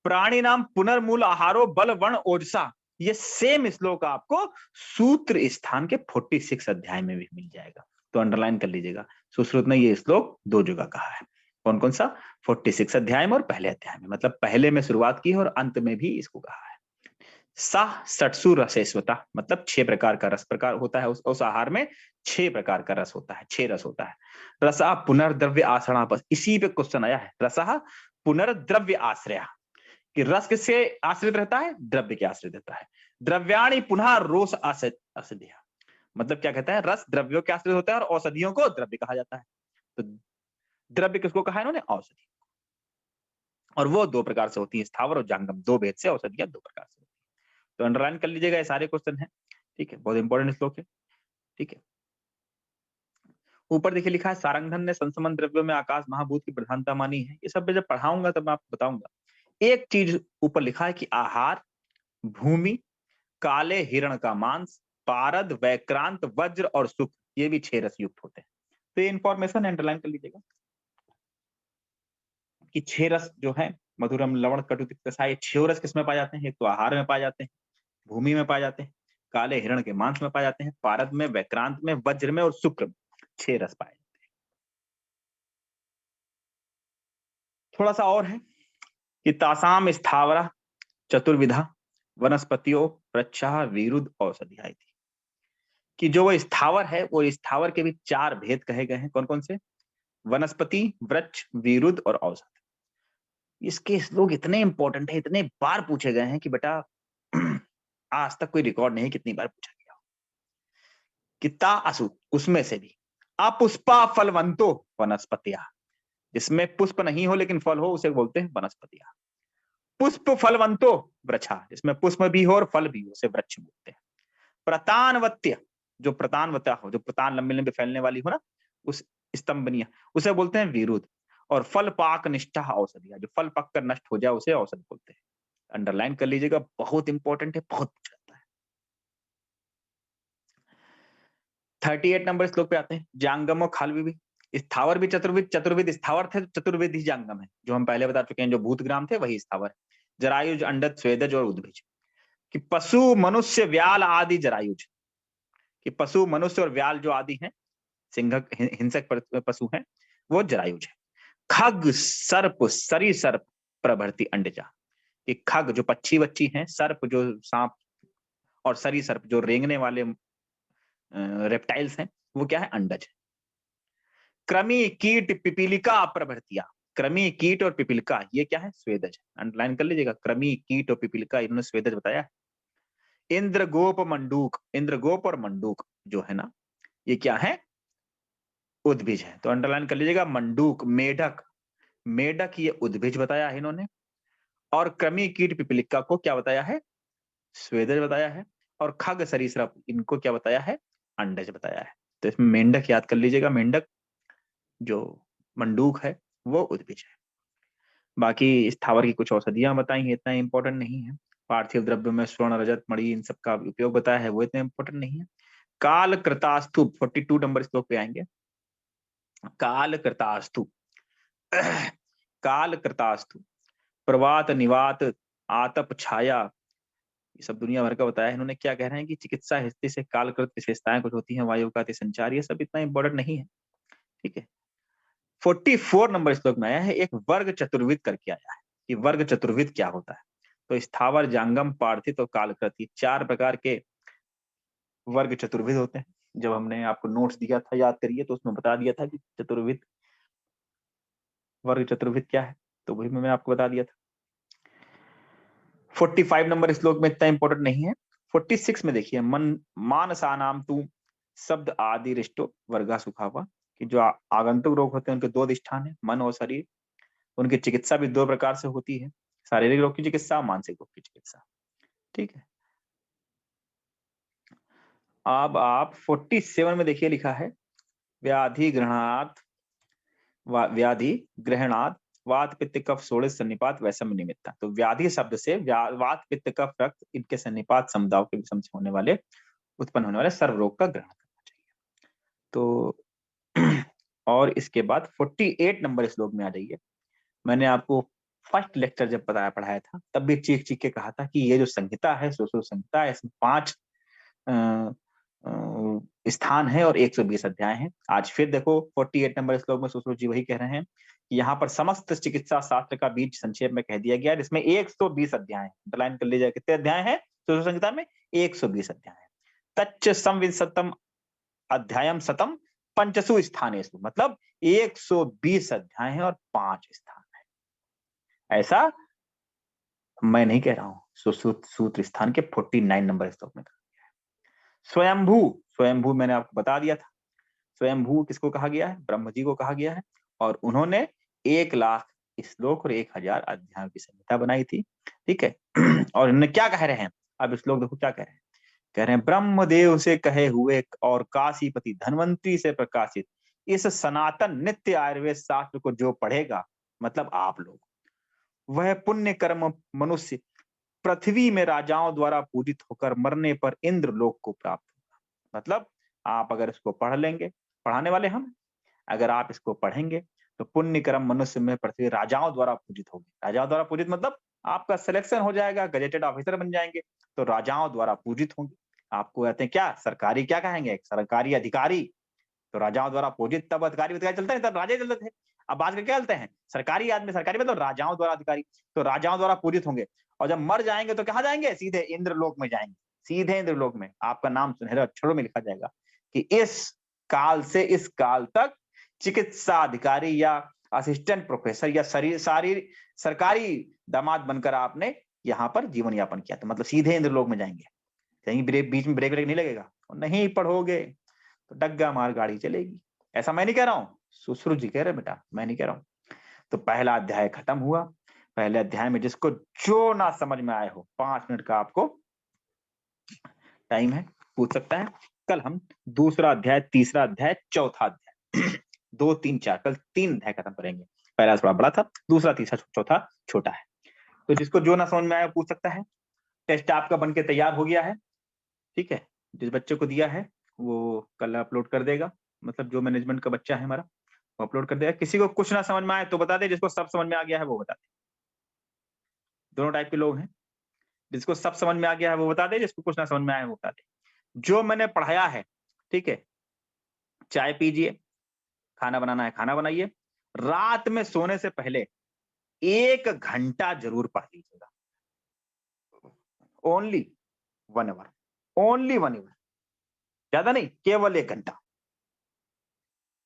प्राणी नाम पुनर्मूल आहारो बल वर्ण ओजसा, ये सेम श्लोक आपको सूत्र स्थान के 46 अध्याय में भी मिल जाएगा, तो अंडरलाइन कर लीजिएगा। सुश्रुत ने ये श्लोक 2 जगह कहा है। कौन कौन सा, 46 अध्याय में और पहले अध्याय में, मतलब पहले में शुरुआत की है और अंत में भी इसको कहा है। सा सटसु रसेस्वता, मतलब 6 प्रकार का रस प्रकार होता है, उस आहार में 6 प्रकार का रस होता है, 6 रस होता है। रसा पुनर्द्रव्य आश्रणापस, इसी पे क्वेश्चन आया है, रसा पुनर्द्रव्य आश्रय, कि रस किससे आश्रित रहता है, द्रव्य के आश्रित रहता है। द्रव्याणि पुनः रोष औषधि, मतलब क्या कहता है, रस द्रव्यों के आश्रित होता है और औषधियों को द्रव्य कहा जाता है। तो द्रव्य किसको कहा इन्होंने, औषधि, और वो 2 प्रकार से होती है, स्थावर और जांगम, 2 भेद से औषधियां 2 प्रकार से होती है। तो अंडरलाइन कर लीजिएगा, ये सारे क्वेश्चन है। ठीक है, बहुत इंपॉर्टेंट श्लोक है। ठीक है। ऊपर देखिए लिखा है, सारंगधन ने संसमन द्रव्यों में आकाश महाभूत की प्रधानता मानी है। ये सब मैं जब पढ़ाऊंगा तब मैं आपको बताऊंगा। एक चीज ऊपर लिखा है कि आहार, भूमि, काले हिरण का मांस, पारद, वैक्रांत, वज्र और सुख, ये भी 6 रस युक्त होते हैं। तो ये इंफॉर्मेशन अंडरलाइन कर लीजिएगा कि 6 रस जो है, मधुरम लवण कटु तिक्त कषाय, 6 रस किसमें पाए जाते हैं, एक तो आहार में पाए जाते हैं, भूमि में पाए जाते हैं, काले हिरण के मांस में पाए जाते हैं, पारद में, वैक्रांत में, वज्र में और शुक्र में, 6 रस पाए जाते हैं। थोड़ा सा और है कि तासाम स्थावरा चतुर्विधा वनस्पतियों वृक्षा विरुद्ध औषधियाय थी, कि जो वो स्थावर है, वो स्थावर के भी 4 भेद कहे गए हैं। कौन कौन से, वनस्पति, वृक्ष, विरुद्ध और औषध। इसके श्लोक इतने इंपॉर्टेंट है, इतने बार पूछे गए हैं कि बेटा आज तक कोई रिकॉर्ड नहीं कितनी बार पूछा गया। किता असु, उसमें से भी। अपुष्पा फलवंतो वनस्पतिया, जिसमें पुष्प नहीं हो लेकिन फल हो उसे बोलते हैं वनस्पतिया। पुष्प फलवंतो वृक्षा, जिसमें पुष्प भी हो और फल भी हो उसे वृक्ष बोलते हैं। प्रतानवत्य, जो प्रतानवत्या हो, जो प्रतान लंबे लंबे फैलने वाली हो ना, उस स्तंभनिया, उसे बोलते हैं विरुद्ध। और फल पाक निष्ठा औषधिया, जो फल पक कर नष्ट हो जाए उसे औषध बोलते हैं। अंडरलाइन कर लीजिएगा, बहुत इंपॉर्टेंट है, बहुत पूछा जाता है। 38 नंबर श्लोक पे आते हैं। जांगम और खालवी, स्थावर भी चतुर्विद, चतुर्विद स्थावर थे, चतुर्विद ही जांगम है, जो हम पहले बता चुके हैं, जो भूतग्राम थे वही स्थावर। जरायुज, अंडज, स्वेदज और उद्भिज। कि पशु मनुष्य व्याल आदि जरायुज, कि पशु मनुष्य और व्याल जो आदि हैं, सिंह हिंसक पशु हैं, वो जरायुज है। खग सर्प सरी सर्प प्रभृति अंडजा, कि खग जो पक्षी बच्ची हैं, सर्प जो सांप, और सरी सर्प जो रेंगने वाले रेप्टाइल्स हैं, वो क्या है, अंडज है। क्रमी कीट पिपीलिका प्रभृतिया, क्रमी कीट और पिपीलिका ये क्या है, स्वेदज है। अंडरलाइन कर लीजिएगा, क्रमी कीट और पिपीलिका इन्होंने स्वेदज बताया है। इंद्रगोप मंडूक, इंद्रगोप और मंडूक जो है ना, ये क्या है, उद्भिज है। तो अंडरलाइन कर लीजिएगा, मंडूक, मेढक, मेढक ये उद्भिज बताया है इन्होंने। और क्रमी कीट पिपीलिका को क्या बताया है, स्वेदज बताया है। और खग सरीसृप इनको क्या बताया है, अंडज बताया है। तो इसमें मेंढक याद कर लीजिएगा, मेंढक जो मंडूक है वो उद्भिज है। बाकी स्थावर की कुछ औषधियां बताई हैं, इतना इंपॉर्टेंट नहीं है। पार्थिव द्रव्य में स्वर्ण, रजत, मणि इन सब का उपयोग बताया है, वो इतना इंपॉर्टेंट नहीं है। काल कृतास्तु, 42 नंबर श्लोक पे आएंगे। काल कृतास्तु, काल कृतास्तु, प्रवात निवात आतप छाया, ये सब दुनिया भर का बताया है इन्होंने। क्या कह रहे हैं कि चिकित्सा हिस्से से कालकृत विशेषताएं कुछ होती हैं, वायु का संचार, ये सब इतना इंपॉर्टेंट नहीं है, ठीक है। 44 नंबर श्लोक में आया है, एक वर्ग चतुर्विद करके आया है कि वर्ग चतुर्विद क्या होता है। तो स्थावर, जांगम, पार्थिव और कालकृत, ये 4 प्रकार के वर्ग चतुर्विद होते हैं। जब हमने आपको नोट्स दिया था, याद करिए, तो उसमें बता दिया था कि चतुर्विद, वर्ग चतुर्विद क्या है, तो वही मैं आपको बता दिया था। 45 नंबर श्लोक में इतना इंपॉर्टेंट नहीं है। 46 में देखिए, मन मानसा नाम तू शब्द आदि रिष्टो वर्गा सुखावा, कि जो आगंतुक रोग होते हैं उनके 2 अधिष्ठान है, मन और शरीर। उनकी चिकित्सा भी 2 प्रकार से होती है, शारीरिक रोग की चिकित्सा, मानसिक रोग की चिकित्सा, ठीक है। अब आप 47 में देखिए, लिखा है व्याधि ग्रहणात्, व्याधि ग्रहणात् वात पित्त कफ शोणित सन्निपात वैषम्य निमित्ता। तो व्याधि शब्द से वात पित्त कफ रक्त इनके सन्निपात समुदाय के विषम से होने वाले, उत्पन्न होने वाले सर्व रोग का ग्रहण करना चाहिए। तो और इसके बाद 48 नंबर श्लोक में आ जाइए। मैंने आपको फर्स्ट लेक्चर जब पढ़ाया था, तब भी चीख चीख के कहा था कि ये जो संहिता है, सुश्रुत संहिता है, इसमें 5 स्थान है और 120 अध्याय हैं। आज फिर देखो 48 नंबर श्लोक में सुश्रुत जी वही कह रहे हैं कि यहाँ पर समस्त चिकित्सा शास्त्र का बीज संक्षेप में कह दिया गया है, जिसमें 120 अध्याय हैं। अंडरलाइन कर लीजिए, कितने अध्याय हैं सुश्रुत संहिता में, 120 अध्याय हैं। तच्च संविंशतम अध्यायम शतम पंचसु स्थानेषु, मतलब 120 अध्याय हैं और 5 स्थान है। ऐसा मैं नहीं कह रहा हूं, सुश्रुत सूत्र स्थान के 49 नंबर श्लोक में। स्वयंभू, स्वयंभू मैंने आपको बता दिया था, स्वयंभू किसको कहा गया है, ब्रह्म जी को कहा गया है। और उन्होंने 1 लाख श्लोक और 1000 अध्यायों की संहिता बनाई थी, ठीक है। और इन्होंने क्या कह रहे हैं, अब श्लोक देखो क्या कह रहे हैं। कह रहे हैं ब्रह्मदेव से कहे हुए और काशीपति धन्वंतरी से प्रकाशित इस सनातन नित्य आयुर्वेद शास्त्र को जो पढ़ेगा, मतलब आप लोग, वह पुण्य कर्म मनुष्य पृथ्वी में राजाओं द्वारा पूजित होकर मरने पर इंद्र लोक को प्राप्त होगा। मतलब आप अगर इसको पढ़ लेंगे, पढ़ाने वाले हम, अगर आप इसको पढ़ेंगे तो पुण्य कर्म मनुष्य में पृथ्वी राजाओं द्वारा पूजित होगी। राजाओं द्वारा पूजित मतलब आपका सिलेक्शन हो जाएगा, गजेटेड ऑफिसर बन जाएंगे, तो राजाओं द्वारा पूजित होंगे। आपको कहते हैं क्या, सरकारी क्या कहेंगे, सरकारी अधिकारी। तो राजाओं द्वारा पूजित, तब अधिकारी चलते हैं, तब राजा चलते थे। अब आज क्या चलते हैं, सरकारी आदमी, सरकारी मतलब राजाओं द्वारा अधिकारी, तो राजाओं द्वारा पूजित होंगे। और जब मर जाएंगे तो कहाँ जाएंगे, सीधे इंद्रलोक में जाएंगे, सीधे इंद्रलोक में आपका नाम सुनहरे अक्षरों में लिखा जाएगा कि इस काल से इस काल तक चिकित्सा अधिकारी या असिस्टेंट प्रोफेसर या सरकारी दामाद बनकर आपने यहाँ पर जीवन यापन किया, तो मतलब सीधे इंद्रलोक में जाएंगे। कहीं बीच में ब्रेक नहीं लगेगा, और नहीं पढ़ोगे तो डग्गा मार गाड़ी चलेगी। ऐसा मैं नहीं कह रहा हूँ, सुश्रुत जी कह रहे बेटा, मैं नहीं कह रहा हूँ। तो पहला अध्याय खत्म हुआ। पहले अध्याय में जिसको जो ना समझ में आए हो, 5 मिनट का आपको टाइम है, पूछ सकता है। कल हम दूसरा अध्याय, तीसरा अध्याय, चौथा अध्याय 2 3 4 कल 3 अध्याय खत्म करेंगे। पहला थोड़ा बड़ा था, दूसरा तीसरा चौथा छोटा है। तो जिसको जो ना समझ में आया पूछ सकता है। टेस्ट आपका बनके तैयार हो गया है, ठीक है। जिस बच्चे को दिया है वो कल अपलोड कर देगा, मतलब जो मैनेजमेंट का बच्चा है हमारा वो अपलोड कर देगा। किसी को कुछ ना समझ में आए तो बता दे, जिसको सब समझ में आ गया है वो बता दे। दोनों टाइप के लोग हैं, जिसको सब समझ में आ गया है वो बता दे, जिसको कुछ ना समझ में आया है वो बता दे। जो मैंने पढ़ाया है, ठीक है, चाय पीजिए, खाना बनाना है खाना बनाइए, रात में सोने से पहले 1 घंटा जरूर पढ़ लीजिएगा। ओनली 1 आवर, ओनली 1 आवर, ज्यादा नहीं, केवल 1 घंटा,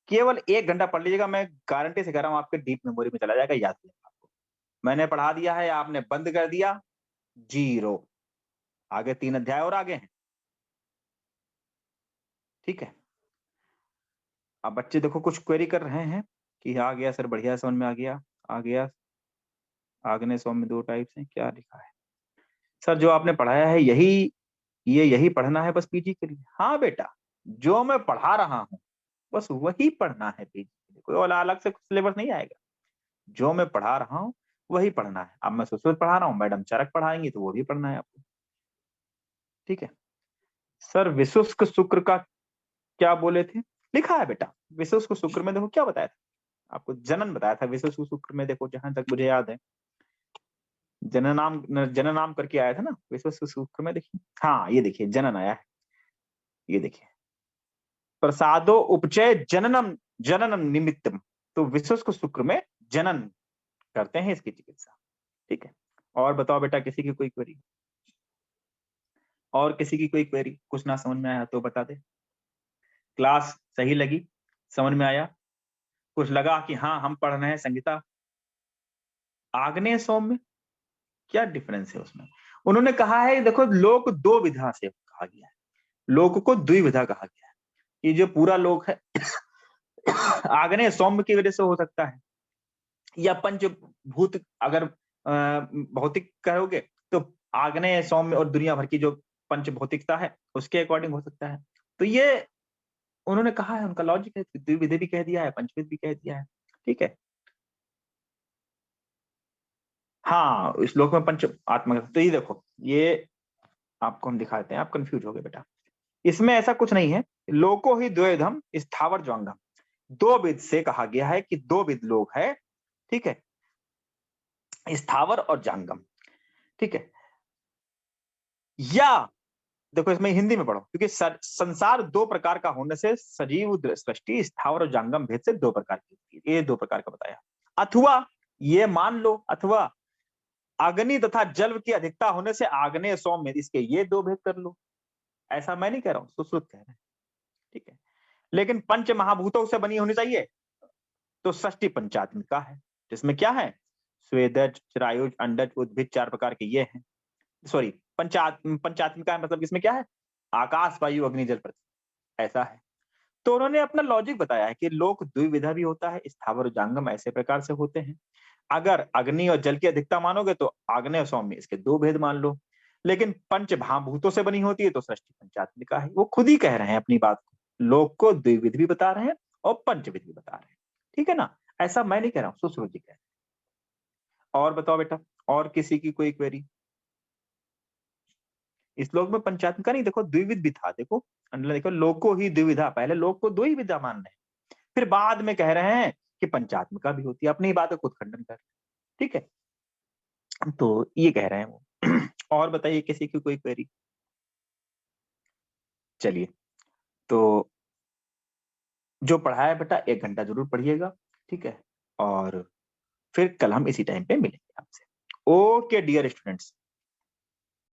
केवल 1 घंटा पढ़ लीजिएगा। मैं गारंटी से कह रहा हूं आपके डीप मेमोरी में चला जाएगा, याद रहेगा आपको। मैंने पढ़ा दिया है, आपने बंद कर दिया, 0। आगे 3 अध्याय और आगे हैं, ठीक है। अब बच्चे देखो कुछ क्वेरी कर रहे हैं कि आ गया सर, बढ़िया समझ में आ गया, आ गया। आग्नेय सौम्य 2 टाइप्स हैं, क्या लिखा है सर? जो आपने पढ़ाया है यही पढ़ना है बस पीजी के लिए? हाँ बेटा, जो मैं पढ़ा रहा हूँ बस वही पढ़ना है पीजी के लिए, कोई और अलग से सिलेबस नहीं आएगा। जो मैं पढ़ा रहा हूँ वही पढ़ना है। अब मैं सुश्रुत पढ़ा रहा हूँ, मैडम चरक पढ़ाएंगी तो वो भी पढ़ना है आपको, ठीक है। सर विशुष्क शुक्र का क्या बोले थे? लिखा है बेटा, विशुष्क शुक्र में देखो क्या बताया था आपको, जनन बताया था। विशुष्क शुक्र में देखो, जहां तक मुझे याद है, जननाम करके आया था ना विशुष्क शुक्र में। देखिए, हाँ ये देखिए जनन आया है, ये देखिए, प्रसादो उपचय जननम जननम निमित्तम। तो विशुष्क शुक्र में जनन करते हैं इसकी चिकित्सा, ठीक है। और बताओ बेटा, किसी की कोई क्वेरी? और किसी की कोई क्वेरी, कुछ ना समझ में आया तो बता दे। क्लास सही लगी, समझ में आया, कुछ लगा कि हाँ हम पढ़ रहे हैं संगीता? आग्नेय सौम्य क्या डिफरेंस है उसमें? उन्होंने कहा है, देखो लोक 2 विधा से कहा गया है, लोक को द्विविधा कहा गया है। ये जो पूरा लोक है आग्नेय सौम्य की वजह से हो सकता है, या पंचभूत अगर भौतिक कहोगे तो आग्नेय सौम्य और दुनिया भर की जो पंच भौतिकता है उसके अकॉर्डिंग हो सकता है। तो ये उन्होंने कहा है, उनका लॉजिक है, द्विविधि भी कह दिया है, पंचविध भी कह दिया है, ठीक है। हाँ, इस श्लोक में पंच आत्मा, तो ये देखो, ये आपको हम दिखाते हैं, आप कंफ्यूज हो गए बेटा। इसमें ऐसा कुछ नहीं है। लोको ही द्वैधम स्थावर ज्वांगम, 2 विध से कहा गया है कि 2 विध लोग है, ठीक है, स्थावर और जांगम, ठीक है। या देखो इसमें हिंदी में पढ़ो, क्योंकि संसार 2 प्रकार का होने से सजीव सृष्टि स्थावर और जांगम भेद से 2 प्रकार की होती है, ये 2 प्रकार का बताया। अथवा ये मान लो, अथवा अग्नि तथा जल की अधिकता होने से आग्नेय सौम्य, इसके ये 2 भेद कर लो। ऐसा मैं नहीं कह रहा हूं, सुश्रुत कह रहे हैं, ठीक है। लेकिन पंच महाभूतों से बनी होनी चाहिए, तो षष्टि पंचात्मिका है, जिसमें क्या है, स्वेदज चिरायुज अंडज उद्भिद 4 प्रकार के ये हैं। सॉरी, पंचात्मिका मतलब इसमें क्या है, आकाश वायु अग्नि जल पृथ्वी, ऐसा है। तो उन्होंने अपना लॉजिक बताया है कि लोक द्विविधा भी होता है, स्थावर जांगम ऐसे प्रकार से होते हैं। अगर अग्नि और जल की अधिकता मानोगे तो आग्नेय सौम्य, इसके 2 भेद मान लो। लेकिन पंच महाभूतों से बनी होती है तो सृष्टि पंचात्मिका है। वो खुद ही कह रहे हैं अपनी बात को, लोक को द्विविध भी बता रहे हैं और पंचविध भी बता रहे हैं, ठीक है ना। ऐसा मैं नहीं कह रहा हूँ, सुश्रुत जी कह रहे हैं। और बताओ बेटा, और किसी की कोई क्वेरी? इस श्लोक में पंचात्मिका नहीं, देखो द्विविध भी था, देखो देखो, लोको ही द्विविधा, पहले लोक को 2 ही विधा मान रहे हैं, फिर बाद में कह रहे हैं कि पंचात्मिका भी होती है, अपनी बात को खुद खंडन कर, ठीक है। तो ये कह रहे हैं वो और बताइए, किसी की कोई क्वेरी? चलिए, तो जो पढ़ा है बेटा 1 घंटा जरूर पढ़िएगा, ठीक है। और फिर कल हम इसी टाइम पे मिलेंगे आपसे। Okay dear students.